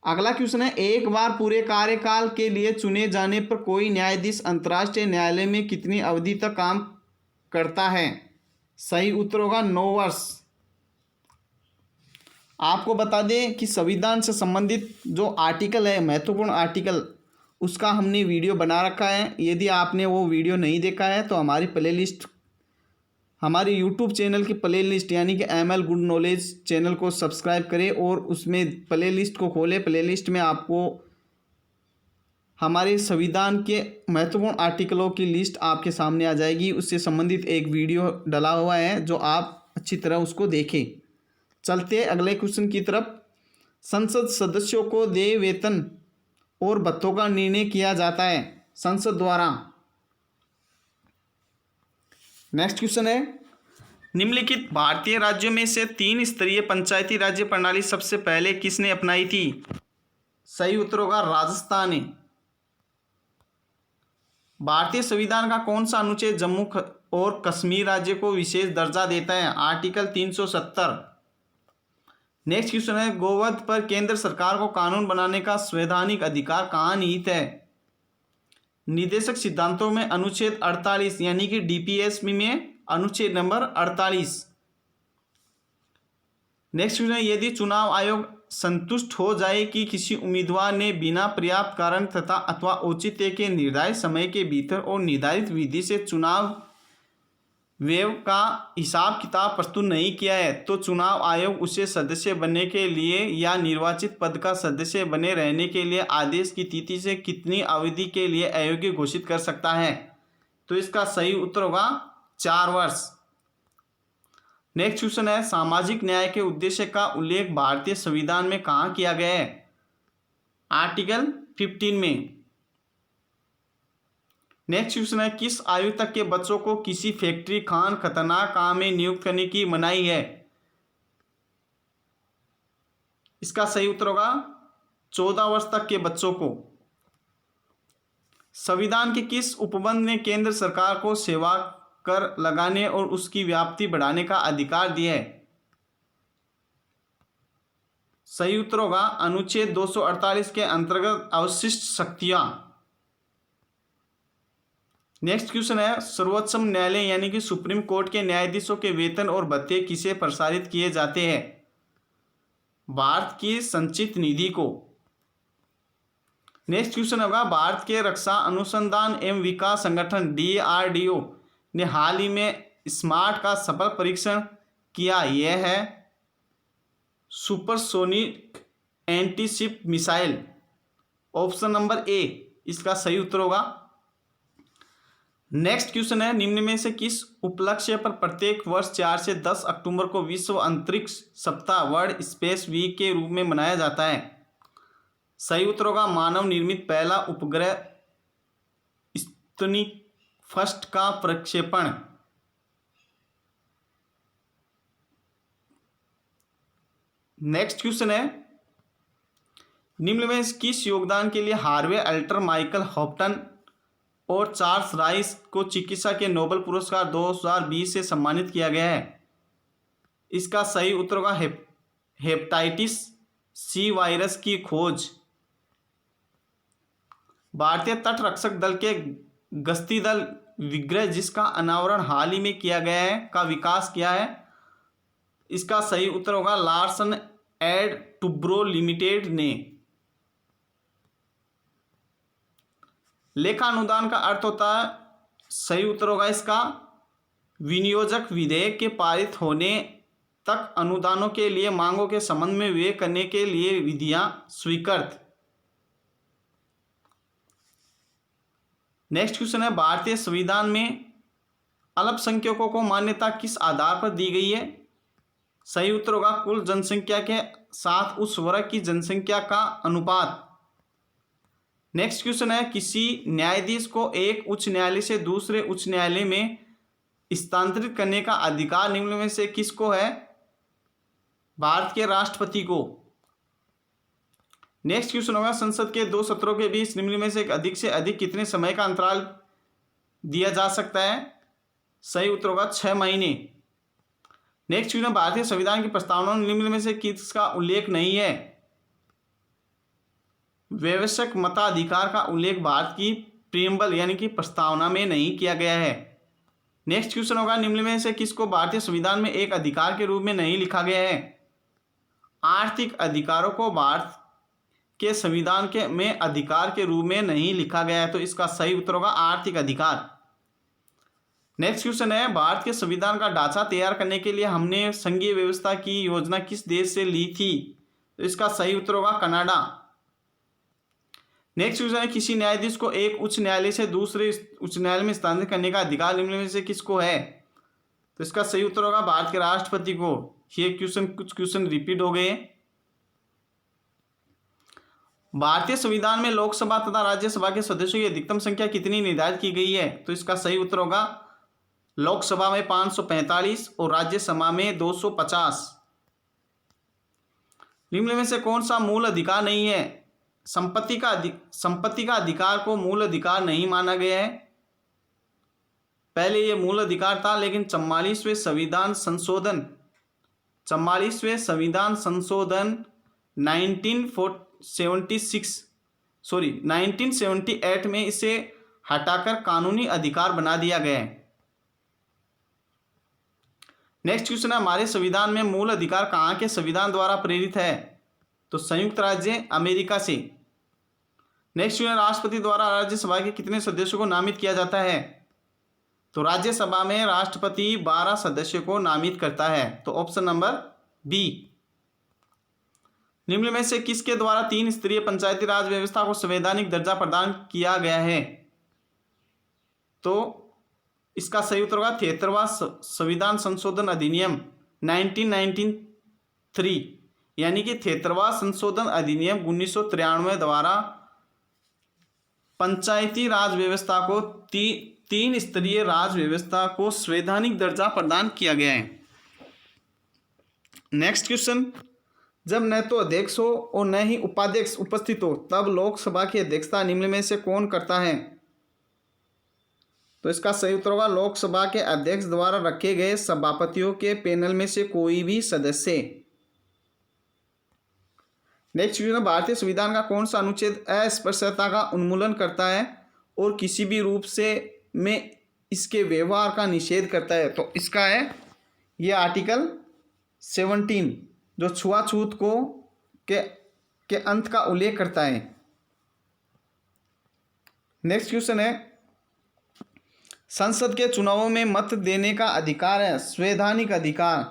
A: अगला क्वेश्चन है, एक बार पूरे कार्यकाल के लिए चुने जाने पर कोई न्यायाधीश अंतर्राष्ट्रीय न्यायालय में कितनी अवधि तक काम करता है। सही उत्तर होगा 9 वर्ष। आपको बता दें कि संविधान से संबंधित जो आर्टिकल है, महत्वपूर्ण आर्टिकल, उसका हमने वीडियो बना रखा है। यदि आपने वो वीडियो नहीं देखा है तो हमारी प्लेलिस्ट, हमारे यूट्यूब चैनल की प्लेलिस्ट यानी कि ML गुड नॉलेज चैनल को सब्सक्राइब करें और उसमें प्लेलिस्ट को खोलें। प्लेलिस्ट में आपको हमारे संविधान के महत्वपूर्ण आर्टिकलों की लिस्ट आपके सामने आ जाएगी। उससे संबंधित एक वीडियो डला हुआ है जो आप अच्छी तरह उसको देखें। चलते अगले क्वेश्चन की तरफ। संसद सदस्यों को देय वेतन और भत्तों का निर्णय किया जाता है संसद द्वारा। नेक्स्ट क्वेश्चन है, निम्नलिखित भारतीय राज्यों में से 3 स्तरीय पंचायती राज्य प्रणाली सबसे पहले किसने अपनाई थी। सही उत्तर होगा राजस्थान। भारतीय संविधान का कौन सा अनुच्छेद जम्मू और कश्मीर राज्य को विशेष दर्जा देता है। आर्टिकल 370। नेक्स्ट क्वेश्चन है, गोवध पर केंद्र सरकार को कानून बनाने का संवैधानिक अधिकार कहाँ निहित है। निदेशक सिद्धांतों में अनुच्छेद 48 यानी कि DPS में अनुच्छेद नंबर 48। नेक्स्ट क्वेश्चन है, यदि चुनाव आयोग संतुष्ट हो जाए कि किसी उम्मीदवार ने बिना पर्याप्त कारण तथा अथवा औचित्य के निर्धारित समय के भीतर और निर्धारित विधि से चुनाव व्यय का हिसाब किताब प्रस्तुत नहीं किया है तो चुनाव आयोग उसे सदस्य बनने के लिए या निर्वाचित पद का सदस्य बने रहने के लिए आदेश की तिथि से कितनी अवधि के लिए अयोग्य घोषित कर सकता है। तो इसका सही उत्तर होगा 4 वर्ष। नेक्स्ट क्वेश्चन है, सामाजिक न्याय के उद्देश्य का उल्लेख भारतीय संविधान में कहाँ किया गया है? आर्टिकल 15 में। नेक्स्ट क्वेश्चन है, किस आयु तक के बच्चों को किसी फैक्ट्री खान खतरनाक काम में नियुक्त करने की मनाही है? इसका सही उत्तर होगा 14 वर्ष तक के बच्चों को। संविधान के किस उपबंध ने केंद्र सरकार को सेवा कर लगाने और उसकी व्याप्ति बढ़ाने का अधिकार दिया है? सही उत्तर होगा अनुच्छेद 248 के अंतर्गत अवशिष्ट शक्तियां। नेक्स्ट क्वेश्चन है, सर्वोच्च न्यायालय यानी कि सुप्रीम कोर्ट के न्यायाधीशों के वेतन और भत्ते किसे प्रसारित किए जाते हैं? भारत की संचित निधि को। नेक्स्ट क्वेश्चन होगा, भारत के रक्षा अनुसंधान एवं विकास संगठन DRDO ने हाल ही में स्मार्ट का सफल परीक्षण किया। यह है supersonic antiship missile. Option number A इसका सही उत्तर होगा। नेक्स्ट क्वेश्चन है, निम्न में से किस उपलक्ष्य पर प्रत्येक वर्ष 4 से 10 अक्टूबर को विश्व अंतरिक्ष सप्ताह वर्ल्ड स्पेस वीक के रूप में मनाया जाता है? सही उत्तर होगा मानव निर्मित पहला उपग्रह स्पुतनिक फर्स्ट का प्रक्षेपण। नेक्स्ट क्वेश्चन है, निम्न में किस योगदान के लिए हार्वे अल्टर माइकल हॉप्टन और चार्ल्स राइस को चिकित्सा के नोबेल पुरस्कार 2020 से सम्मानित किया गया है? इसका सही उत्तर होगा हेपेटाइटिस सी वायरस की खोज। भारतीय तट रक्षक दल के गश्ती दल विग्रह जिसका अनावरण हाल ही में किया गया है का विकास किया है? इसका सही उत्तर होगा लार्सन एंड टुब्रो लिमिटेड ने। लेखा अनुदान का अर्थ होता है, सही उत्तर होगा इसका विनियोजक विधेयक के पारित होने तक अनुदानों के लिए मांगों के संबंध में व्यय करने के लिए विधियां स्वीकृत। नेक्स्ट क्वेश्चन है, भारतीय संविधान में अल्पसंख्यकों को मान्यता किस आधार पर दी गई है? सही उत्तर होगा कुल जनसंख्या के साथ उस वर्ग की जनसंख्या का अनुपात। नेक्स्ट क्वेश्चन है, किसी न्यायाधीश को एक उच्च न्यायालय से दूसरे उच्च न्यायालय में स्थानांतरित करने का अधिकार निम्न में से किसको है? भारत के राष्ट्रपति को। नेक्स्ट क्वेश्चन होगा, संसद के 2 सत्रों के बीच निम्न में से अधिक कितने समय का अंतराल दिया जा सकता है? सही उत्तर होगा 6 महीने। नेक्स्ट क्वेश्चन, भारतीय संविधान की प्रस्तावना में निम्न में से किसका उल्लेख नहीं है? वैश्विक मताधिकार का उल्लेख भारत की प्रीएम्बल यानी कि प्रस्तावना में नहीं किया गया है। नेक्स्ट क्वेश्चन होगा, निम्न में से किसको भारतीय संविधान में एक अधिकार के रूप में नहीं लिखा गया है? आर्थिक अधिकारों को भारत के संविधान के में अधिकार के रूप में नहीं लिखा गया है, तो इसका सही उत्तर होगा आर्थिक अधिकार। नेक्स्ट क्वेश्चन है, भारत के संविधान का ढांचा तैयार करने के लिए हमने संघीय व्यवस्था की योजना किस देश से ली थी? तो इसका सही उत्तर होगा कनाडा। नेक्स्ट क्वेश्चन है, किसी न्यायाधीश को एक उच्च न्यायालय से दूसरे उच्च न्यायालय में स्थानांतरित करने का अधिकार निम्न में से किसको है? तो इसका सही उत्तर होगा भारत के राष्ट्रपति को। ये कुछ क्वेश्चन रिपीट हो गए। भारतीय संविधान में लोकसभा तथा राज्यसभा के सदस्यों की अधिकतम संख्या कितनी निर्धारित की गई है? तो इसका सही उत्तर होगा लोकसभा में 545 और राज्यसभा में 250। निम्न में से कौन सा मूल अधिकार नहीं है? संपत्ति का अधिकार को मूल अधिकार नहीं माना गया है। पहले ये मूल अधिकार था, लेकिन 44वें संविधान संशोधन 1978 में इसे हटाकर कानूनी अधिकार बना दिया गया है। नेक्स्ट क्वेश्चन है, हमारे संविधान में मूल अधिकार कहाँ के संविधान द्वारा प्रेरित है? तो संयुक्त राज्य अमेरिका से। नेक्स्ट क्वेश्चन, राष्ट्रपति द्वारा राज्यसभा के कितने सदस्यों को नामित किया जाता है? तो राज्यसभा में राष्ट्रपति 12 सदस्यों को नामित करता है, तो ऑप्शन नंबर बी। निम्न में से किसके द्वारा 3 स्तरीय पंचायती राज व्यवस्था को संवैधानिक दर्जा प्रदान किया गया है? तो इसका सही उत्तर होगा 73वां संविधान संशोधन अधिनियम 1993, यानी कि 73वां संशोधन अधिनियम 1993 द्वारा पंचायती राज व्यवस्था को 3 स्तरीय राज व्यवस्था को संवैधानिक दर्जा प्रदान किया गया है। नेक्स्ट क्वेश्चन, जब न तो अध्यक्ष हो और न ही उपाध्यक्ष उपस्थित हो तब लोकसभा की अध्यक्षता निम्न में से कौन करता है? तो इसका सही उत्तर होगा लोकसभा के अध्यक्ष द्वारा रखे गए सभापतियों के पैनल में से कोई भी सदस्य। नेक्स्ट क्वेश्चन, भारतीय संविधान का कौन सा अनुच्छेद अस्पृश्यता का उन्मूलन करता है और किसी भी रूप से में इसके व्यवहार का निषेध करता है? तो इसका है ये आर्टिकल 17 जो छुआछूत को के अंत का उल्लेख करता है। नेक्स्ट क्वेश्चन है, संसद के चुनावों में मत देने का अधिकार है संवैधानिक अधिकार।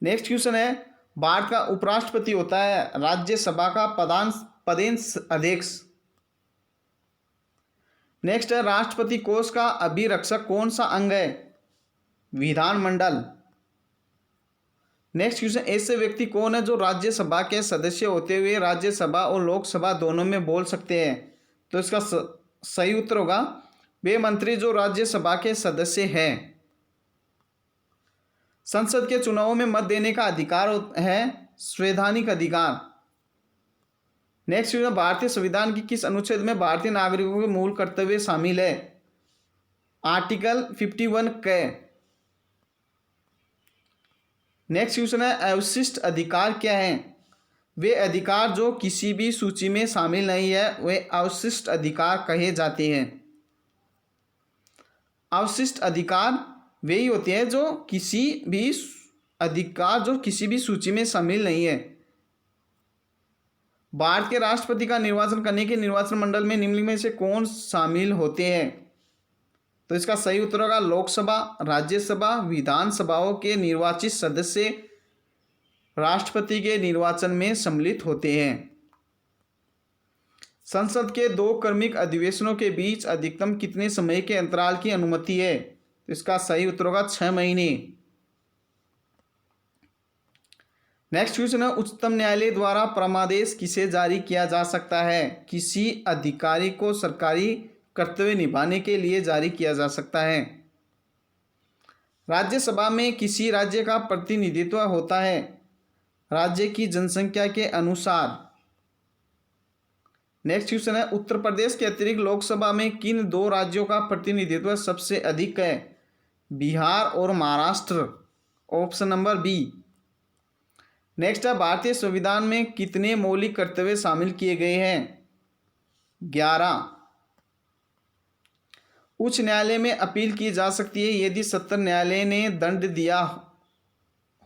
A: नेक्स्ट क्वेश्चन है, भारत का उपराष्ट्रपति होता है राज्यसभा का पदेन अध्यक्ष। नेक्स्ट है, राष्ट्रपति कोष का अभिरक्षक कौन सा अंग है? विधानमंडल। नेक्स्ट क्वेश्चन, ऐसे व्यक्ति कौन है जो राज्यसभा के सदस्य होते हुए राज्यसभा और लोकसभा दोनों में बोल सकते हैं? तो इसका सही उत्तर होगा वे मंत्री जो राज्यसभा के सदस्य हैं। संसद के चुनावों में मत देने का अधिकार है संवैधानिक अधिकार। नेक्स्ट क्वेश्चन, भारतीय संविधान की किस अनुच्छेद में भारतीय नागरिकों के मूल कर्तव्य शामिल है? आर्टिकल 51 के। नेक्स्ट क्वेश्चन है, अवशिष्ट अधिकार क्या है? वे अधिकार जो किसी भी सूची में शामिल नहीं है वे अवशिष्ट अधिकार कहे जाते हैं। अवशिष्ट अधिकार वे ही होते हैं जो किसी भी सूची में शामिल नहीं है। भारत के राष्ट्रपति का निर्वाचन करने के निर्वाचन मंडल में निम्न में से कौन शामिल होते हैं? तो इसका सही उत्तर होगा लोकसभा, राज्यसभा, विधानसभाओं के निर्वाचित सदस्य राष्ट्रपति के निर्वाचन में सम्मिलित होते हैं। संसद के 2 क्रमिक अधिवेशनों के बीच अधिकतम कितने समय के अंतराल की अनुमति है? तो इसका सही उत्तर होगा 6 महीने। नेक्स्ट क्वेश्चन है, उच्चतम न्यायालय द्वारा परमादेश किसे जारी किया जा सकता है? किसी अधिकारी को सरकारी कर्तव्य निभाने के लिए जारी किया जा सकता है। राज्यसभा में किसी राज्य का प्रतिनिधित्व होता है राज्य की जनसंख्या के अनुसार। नेक्स्ट क्वेश्चन है, उत्तर प्रदेश के अतिरिक्त लोकसभा में किन 2 राज्यों का प्रतिनिधित्व सबसे अधिक है? बिहार और Maharashtra. Option number B. Next है, भारतीय संविधान में कितने मौलिक कर्तव्य शामिल किए गए हैं? 11। उच्च न्यायालय में अपील की जा सकती है यदि सत्र न्यायालय ने दंड दिया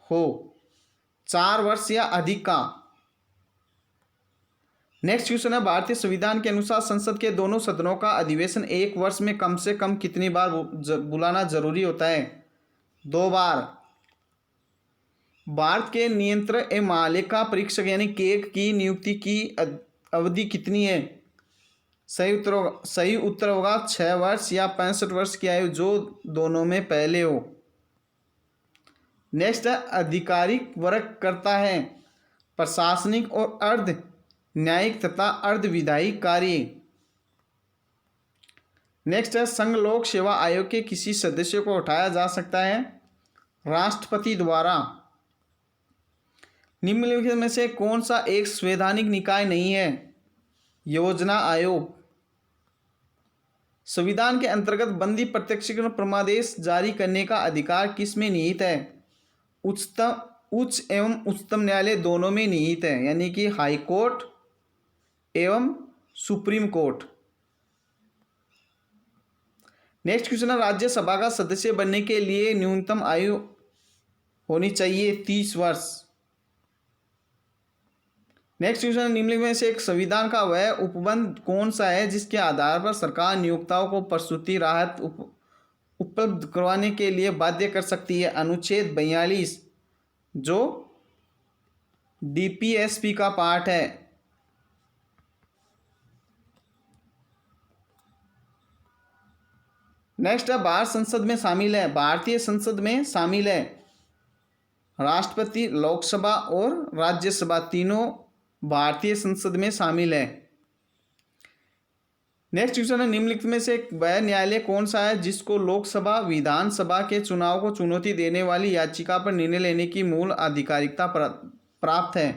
A: हो 4 वर्ष या अधिक का। नेक्स्ट क्वेश्चन है, भारतीय संविधान के अनुसार संसद के दोनों सदनों का अधिवेशन 1 वर्ष में कम से कम कितनी बार बुलाना जरूरी होता है? 2 बार। भारत के नियंत्रक एवं महालेखा परीक्षक यानी केग की नियुक्ति की अवधि कितनी है? सही उत्तर होगा 6 वर्ष या 65 वर्ष की आयु, जो दोनों में पहले हो। नेक्स्ट है, आधिकारिक वर्ग करता है प्रशासनिक और अर्ध न्यायिक तथा अर्ध विधायी कार्य। नेक्स्ट है, संघ लोक सेवा आयोग के किसी सदस्य को हटाया जा सकता है राष्ट्रपति द्वारा। निम्नलिखित में से कौन सा एक संवैधानिक निकाय नहीं है? योजना आयोग। संविधान के अंतर्गत बंदी प्रत्यक्षीकरण प्रमादेश जारी करने का अधिकार किस में निहित है? उच्च एवं उच्चतम न्यायालय दोनों में निहित है, यानी कि हाई कोर्ट एवं सुप्रीम कोर्ट। नेक्स्ट क्वेश्चन है, राज्यसभा का सदस्य बनने के लिए न्यूनतम आयु होनी चाहिए 30 वर्ष। नेक्स्ट क्वेश्चन, निम्नलिखित में से एक संविधान का वह उपबंध कौन सा है जिसके आधार पर सरकार नियोक्ताओं को प्रसूति राहत उपलब्ध करवाने के लिए बाध्य कर सकती है? अनुच्छेद 42, जो डीपीएसपी का पार्ट है। नेक्स्ट है भारत संसद में शामिल है, भारतीय संसद में शामिल है राष्ट्रपति, लोकसभा और राज्यसभा तीनों भारतीय संसद में शामिल है। नेक्स्ट क्वेश्चन है, निम्नलिखित में से वह न्यायालय कौन सा है जिसको लोकसभा विधानसभा के चुनाव को चुनौती देने वाली याचिका पर निर्णय लेने की मूल आधिकारिकता प्राप्त है?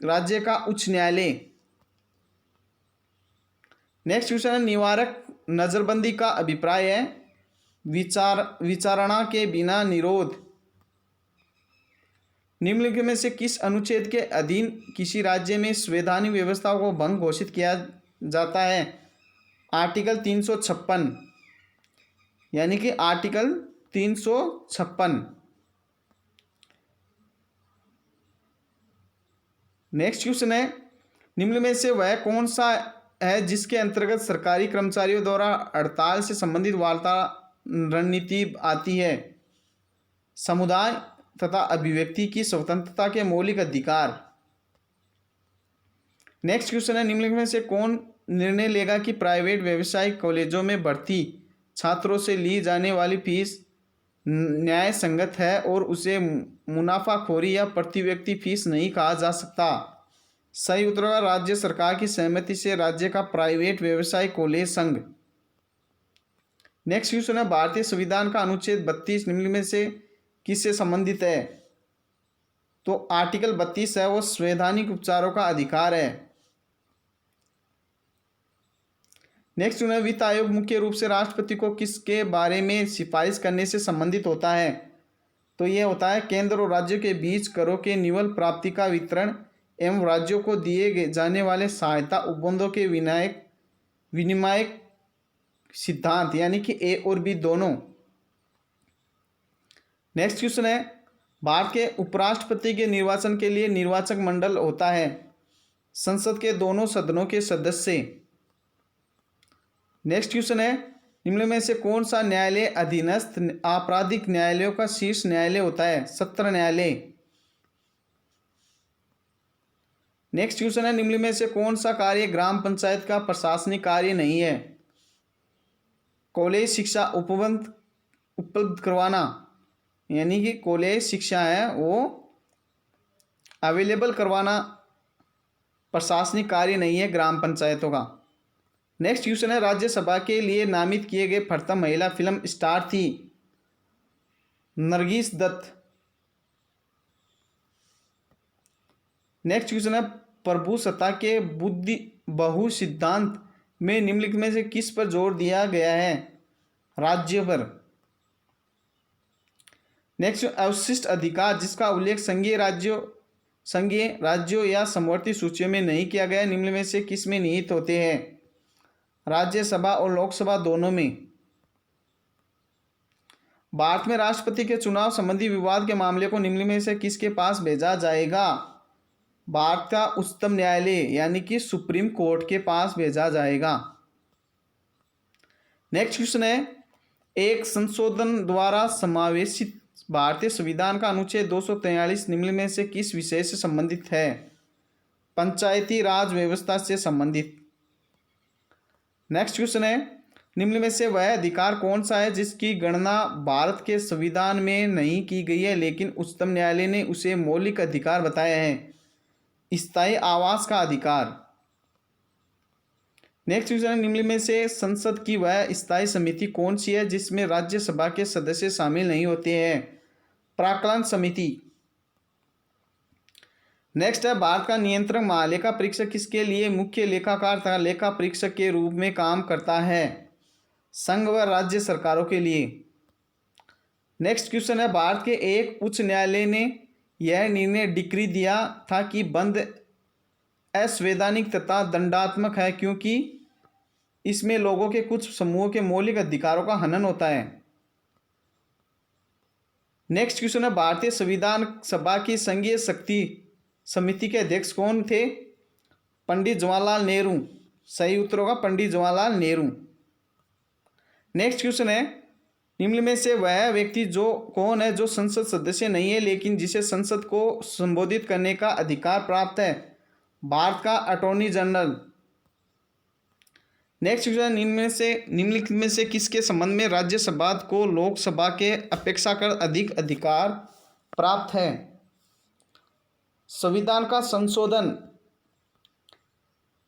A: राज्य का उच्च न्यायालय। नेक्स्ट क्वेश्चन है, निवारक नजरबंदी का अभिप्राय है विचारणा के बिना निरोध। निम्नलिखित में से किस अनुच्छेद के अधीन किसी राज्य में संवैधानिक व्यवस्थाओं को भंग घोषित किया जाता है? आर्टिकल 356, यानी कि आर्टिकल 356। नेक्स्ट क्वेश्चन है, निम्न में से वह कौन सा है जिसके अंतर्गत सरकारी कर्मचारियों द्वारा हड़ताल से संबंधित वार्ता रणनीति आती है? समुदाय तथा अभिव्यक्ति की स्वतंत्रता के मौलिक अधिकार। नेक्स्ट क्वेश्चन है, निम्नलिखित में से कौन निर्णय लेगा कि प्राइवेट व्यावसायिक कॉलेजों में भर्ती छात्रों से ली जाने वाली फीस न्याय संगत है और उसे मुनाफाखोरी या प्रति व्यक्ति फीस नहीं कहा जा सकता? सही उत्तर होगा राज्य सरकार की सहमति से राज्य का प्राइवेट व्यवसाय कॉलेज संघ। नेक्स्ट क्वेश्चन है, भारतीय संविधान का अनुच्छेद 32 निम्न में से किससे संबंधित है? तो आर्टिकल 32 है वो संवैधानिक उपचारों का अधिकार है। नेक्स्ट क्वेश्चन है, वित्त आयोग मुख्य रूप से राष्ट्रपति को किसके बारे में सिफारिश करने से संबंधित होता है? तो ये होता है केंद्र और राज्यों के बीच करों के निवल प्राप्ति का वितरण एवं राज्यों को दिए जाने वाले सहायता उपबंधों के विनिमय सिद्धांत, यानी कि ए और बी दोनों। नेक्स्ट क्वेश्चन है, भारत के उपराष्ट्रपति के निर्वाचन के लिए निर्वाचक मंडल होता है संसद के दोनों सदनों के सदस्य। नेक्स्ट क्वेश्चन है, निम्न में से कौन सा न्यायालय अधीनस्थ आपराधिक न्यायालयों का शीर्ष न्यायालय होता है? सत्र न्यायालय। नेक्स्ट क्वेश्चन है, निम्न में से कौन सा कार्य ग्राम पंचायत का प्रशासनिक कार्य नहीं है? कॉलेज शिक्षा उपलब्ध करवाना, यानी कि कॉलेज शिक्षा है वो अवेलेबल करवाना प्रशासनिक कार्य नहीं है ग्राम पंचायतों का। नेक्स्ट क्वेश्चन है, राज्यसभा के लिए नामित किए गए प्रथम महिला फिल्म स्टार थी? नरगिस दत्त। नेक्स्ट क्वेश्चन है, प्रभुसत्ता के बुद्धि बहु सिद्धांत में निम्नलिखित में से किस पर जोर दिया गया है? राज्य पर। नेक्स्ट, अवशिष्ट अधिकार जिसका उल्लेख संघीय राज्यों या समवर्ती सूचियों में नहीं किया गया, निम्न में से किस में निहित होते हैं? राज्यसभा और लोकसभा दोनों में। भारत में राष्ट्रपति के चुनाव संबंधी विवाद के मामले को निम्न में से किसके पास भेजा जाएगा? भारत का उच्चतम न्यायालय, यानी कि सुप्रीम कोर्ट के पास भेजा जाएगा। नेक्स्ट क्वेश्चन है, एक संशोधन द्वारा समावेशित भारतीय संविधान का अनुच्छेद 243 निम्न में से किस विषय से संबंधित है? पंचायती राज व्यवस्था से संबंधित। नेक्स्ट क्वेश्चन है, निम्न में से वह अधिकार कौन सा है जिसकी गणना भारत के संविधान में नहीं की गई है लेकिन उच्चतम न्यायालय ने उसे मौलिक अधिकार बताया है? स्थायी आवास का अधिकार। नेक्स्ट क्वेश्चन है, निम्न में से संसद की वह स्थायी समिति कौन सी है जिसमें राज्यसभा के सदस्य शामिल नहीं होते हैं? प्राक्कलन समिति। नेक्स्ट है, भारत का नियंत्रक महालेखा परीक्षक किसके लिए मुख्य लेखाकार तथा लेखा परीक्षक के रूप में काम करता है? संघ व राज्य सरकारों के लिए। नेक्स्ट क्वेश्चन है, भारत के एक उच्च न्यायालय ने यह निर्णय डिक्री दिया था कि बंद असंवैधानिक तथा दंडात्मक है क्योंकि इसमें लोगों के कुछ समूहों के मौलिक अधिकारों का हनन होता है। नेक्स्ट क्वेश्चन है, भारतीय संविधान सभा की संघीय शक्ति समिति के अध्यक्ष कौन थे? पंडित जवाहरलाल नेहरू। सही उत्तर होगा पंडित जवाहरलाल नेहरू। नेक्स्ट क्वेश्चन है, निम्न में से वह व्यक्ति जो कौन है जो संसद सदस्य नहीं है लेकिन जिसे संसद को संबोधित करने का अधिकार प्राप्त है? भारत का अटॉर्नी जनरल। नेक्स्ट क्वेश्चन, निम्नलिखित में से किसके संबंध में राज्यसभा को लोकसभा के अपेक्षाकृत अधिक अधिकार प्राप्त है? संविधान का संशोधन।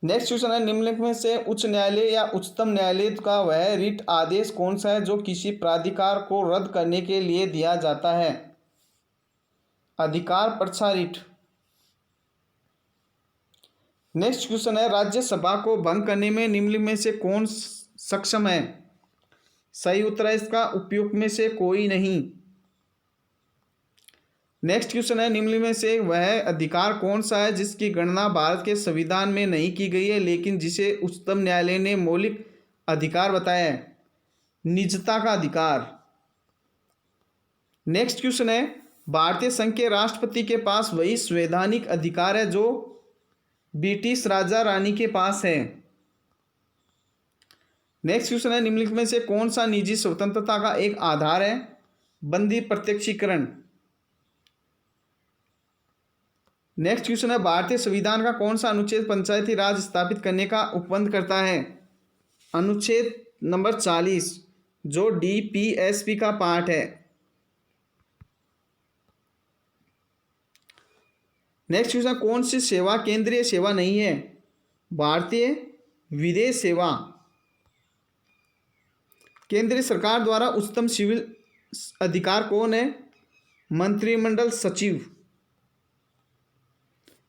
A: नेक्स्ट क्वेश्चन है, निम्नलिखित में से उच्च न्यायालय या उच्चतम न्यायालय का वह रिट आदेश कौन सा है जो किसी प्राधिकार को रद्द करने के लिए दिया जाता है? अधिकार पर्चा रिट। नेक्स्ट क्वेश्चन है, राज्यसभा को भंग करने में निम्नलिखित में से कौन सक्षम है? सही उत्तर है इसका उपयुक्त में से कोई नहीं। नेक्स्ट क्वेश्चन है, निम्नलिखित में से वह अधिकार कौन सा है जिसकी गणना भारत के संविधान में नहीं की गई है लेकिन जिसे उच्चतम न्यायालय ने मौलिक अधिकार बताया है? निजता का अधिकार। नेक्स्ट क्वेश्चन है, भारतीय संघ के राष्ट्रपति के पास वही संवैधानिक अधिकार है जो ब्रिटिश राजा रानी के पास है। नेक्स्ट क्वेश्चन है, निम्नलिखित में से कौन सा निजी स्वतंत्रता का एक आधार है? बंदी प्रत्यक्षीकरण। नेक्स्ट क्वेश्चन है, भारतीय संविधान का कौन सा अनुच्छेद पंचायती राज स्थापित करने का उपबंध करता है? अनुच्छेद नंबर 40 जो डीपीएसपी का पार्ट है। नेक्स्ट क्वेश्चन, कौन सी सेवा केंद्रीय सेवा नहीं है? भारतीय विदेश सेवा। केंद्रीय सरकार द्वारा उच्चतम सिविल अधिकार कौन है? मंत्रिमंडल सचिव।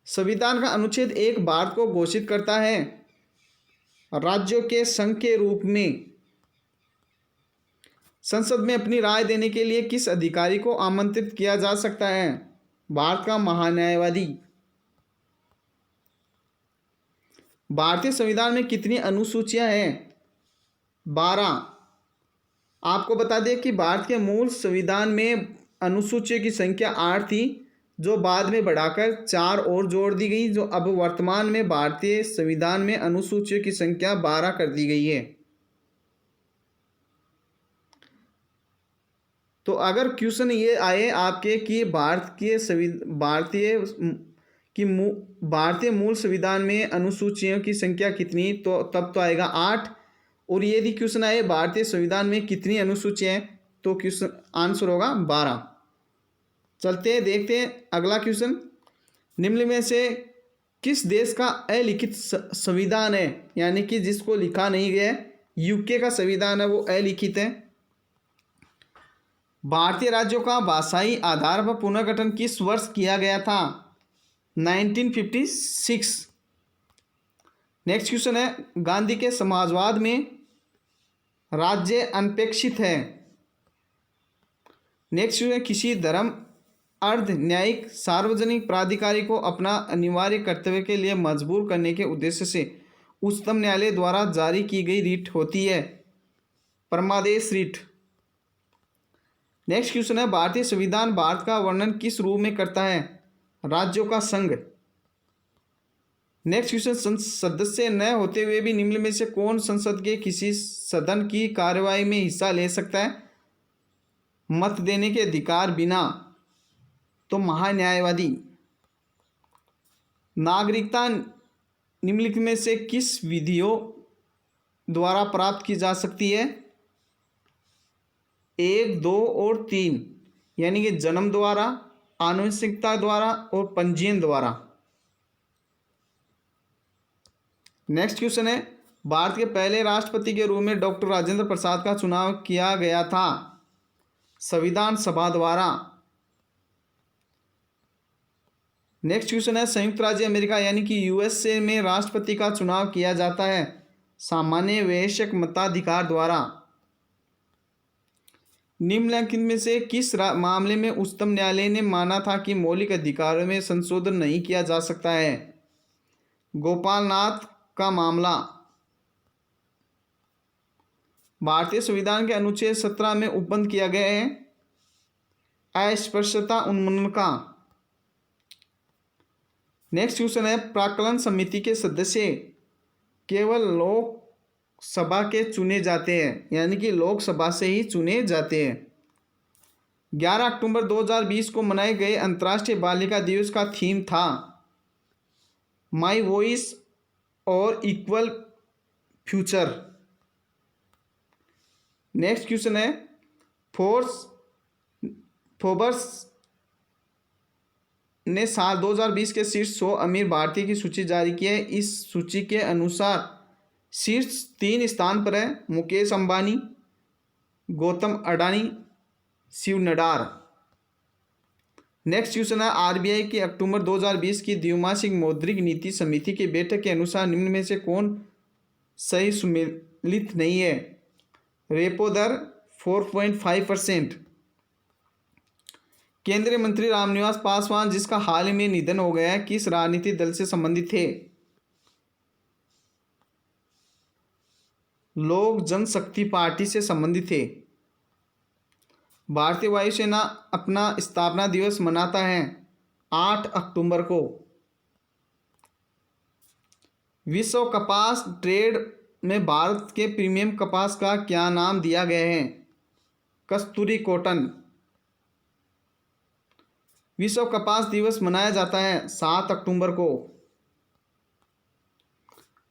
A: संविधान का अनुच्छेद 1 भारत को घोषित करता है राज्यों के संघ के रूप में। संसद में अपनी राय देने के लिए किस अधिकारी को आमंत्रित किया जा सकता है? भारत का महान्यायवादी। भारतीय संविधान में कितनी अनुसूचियां हैं? 12। आपको बता दें कि भारत के मूल संविधान में अनुसूचियों की संख्या 8 थी जो बाद में बढ़ाकर 4 और जोड़ दी गई, जो अब वर्तमान में भारतीय संविधान में अनुसूचियों की संख्या 12 कर दी गई है। तो अगर क्वेश्चन ये आए आपके कि भारतीय मूल संविधान में अनुसूचियों की संख्या कितनी, तो तब तो आएगा 8। और यदि क्वेश्चन आए भारतीय संविधान में कितनी अनुसूचियां हैं तो क्वेश्चन आंसर होगा 12। चलते हैं देखते हैं अगला क्वेश्चन। निम्न में से किस देश का अलिखित संविधान है, यानी कि जिसको लिखा नहीं गया है? यूके का संविधान है वो अलिखित है। भारतीय राज्यों का भाषाई आधार पर पुनर्गठन किस वर्ष किया गया था? 1956। नेक्स्ट क्वेश्चन है, गांधी के समाजवाद में राज्य अनपेक्षित है। नेक्स्ट क्वेश्चन, किसी धर्म अर्ध न्यायिक सार्वजनिक प्राधिकारी को अपना अनिवार्य कर्तव्य के लिए मजबूर करने के उद्देश्य से उच्चतम न्यायालय द्वारा जारी की गई रिट होती है परमादेश रिट। नेक्स्ट क्वेश्चन है, भारतीय संविधान भारत का वर्णन किस रूप में करता है? राज्यों का संघ। नेक्स्ट क्वेश्चन, सदस्य न होते हुए भी निम्न में से कौन संसद के किसी सदन की कार्यवाही में हिस्सा ले सकता है मत देने के अधिकार बिना? तो महान्यायवादी। नागरिकता निम्नलिखित में से किस विधियों द्वारा प्राप्त की जा सकती है? 1, 2 और 3, यानी कि जन्म द्वारा, आनुवंशिकता द्वारा और पंजीयन द्वारा। नेक्स्ट क्वेश्चन है, भारत के पहले राष्ट्रपति के रूप में डॉक्टर राजेंद्र प्रसाद का चुनाव किया गया था संविधान सभा द्वारा। नेक्स्ट क्वेश्चन है, संयुक्त राज्य अमेरिका यानी कि यूएसए में राष्ट्रपति का चुनाव किया जाता है सामान्य वैश्विक मताधिकार द्वारा। निम्नलिखित में से किस मामले में उच्चतम न्यायालय ने माना था कि मौलिक अधिकारों में संशोधन नहीं किया जा सकता है? गोपाल नाथ का मामला। भारतीय संविधान के अनुच्छेद 17 में उपबंध किया गया है अस्पृश्यता उन्मूलन का। नेक्स्ट क्वेश्चन है, प्राक्कलन समिति के सदस्य केवल लोकसभा के चुने जाते हैं, यानी कि लोकसभा से ही चुने जाते हैं। 11 अक्टूबर 2020 को मनाए गए अंतर्राष्ट्रीय बालिका दिवस का थीम था माई वॉइस और इक्वल फ्यूचर। नेक्स्ट क्वेश्चन है, फोर्ब्स ने साल 2020 के शीर्ष 100 अमीर भारतीय की सूची जारी की है। इस सूची के अनुसार शीर्ष 3 स्थान पर है मुकेश अंबानी, गौतम अडानी, शिव नडार। नेक्स्ट क्वेश्चन है, आरबीआई की अक्टूबर 2020 की द्विमासिक मौद्रिक नीति समिति की बैठक के अनुसार निम्न में से कौन सही सम्मिलित नहीं है? रेपो दर 4.5%। केंद्रीय मंत्री रामनिवास पासवान, जिसका हाल ही में निधन हो गया है, किस राजनीतिक दल से संबंधित थे? लोक जनशक्ति पार्टी से संबंधित थे। भारतीय वायुसेना अपना स्थापना दिवस मनाता है 8 अक्टूबर को। विश्व कपास ट्रेड में भारत के प्रीमियम कपास का क्या नाम दिया गया है? कस्तूरी कॉटन। विश्व कपास दिवस मनाया जाता है 7 अक्टूबर को।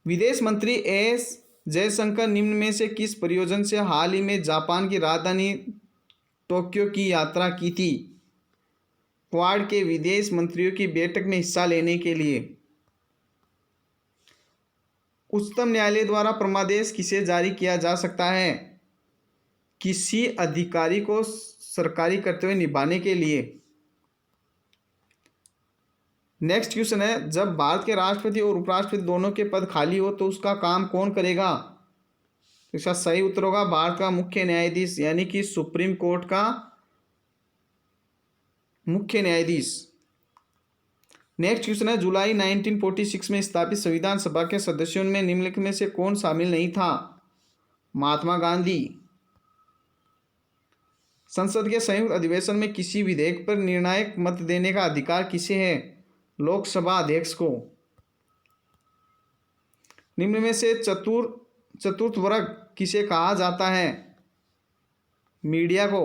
A: विदेश मंत्री एस जयशंकर निम्न में से किस परियोजना से हाल ही में जापान की राजधानी टोक्यो की यात्रा की थी? क्वाड के विदेश मंत्रियों की बैठक में हिस्सा लेने के लिए। उच्चतम न्यायालय द्वारा परमादेश किसे जारी किया जा सकता है? किसी अधिकारी को सरकारी कर्तव्य निभाने के लिए। नेक्स्ट क्वेश्चन है, जब भारत के राष्ट्रपति और उपराष्ट्रपति दोनों के पद खाली हो तो उसका काम कौन करेगा? इसका सही उत्तर होगा भारत का मुख्य न्यायाधीश, यानी कि सुप्रीम कोर्ट का मुख्य न्यायाधीश। नेक्स्ट क्वेश्चन है, जुलाई 1946 में स्थापित संविधान सभा के सदस्यों में निम्नलिखित में से कौन शामिल नहीं था? महात्मा गांधी। संसद के संयुक्त अधिवेशन में किसी विधेयक पर निर्णायक मत देने का अधिकार किसे है? लोकसभा अध्यक्ष को। निम्न में से चतुर्थ वर्ग किसे कहा जाता है? मीडिया को।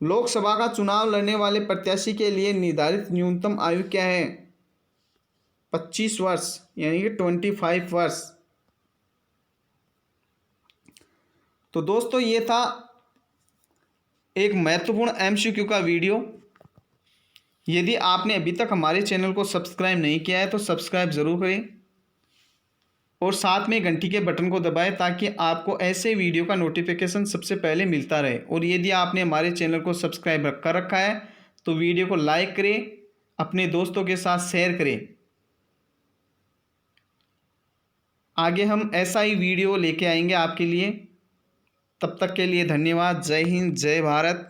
A: लोकसभा का चुनाव लड़ने वाले प्रत्याशी के लिए निर्धारित न्यूनतम आयु क्या है? 25 वर्ष, यानी कि 25 वर्ष। तो दोस्तों, ये था एक महत्वपूर्ण एमसीक्यू का वीडियो। यदि आपने अभी तक हमारे चैनल को सब्सक्राइब नहीं किया है तो सब्सक्राइब ज़रूर करें और साथ में घंटी के बटन को दबाएं ताकि आपको ऐसे वीडियो का नोटिफिकेशन सबसे पहले मिलता रहे। और यदि आपने हमारे चैनल को सब्सक्राइब कर रखा है तो वीडियो को लाइक करें, अपने दोस्तों के साथ शेयर करें। आगे हम ऐसा ही वीडियो लेके आएंगे आपके लिए। तब तक के लिए धन्यवाद। जय हिंद, जय भारत।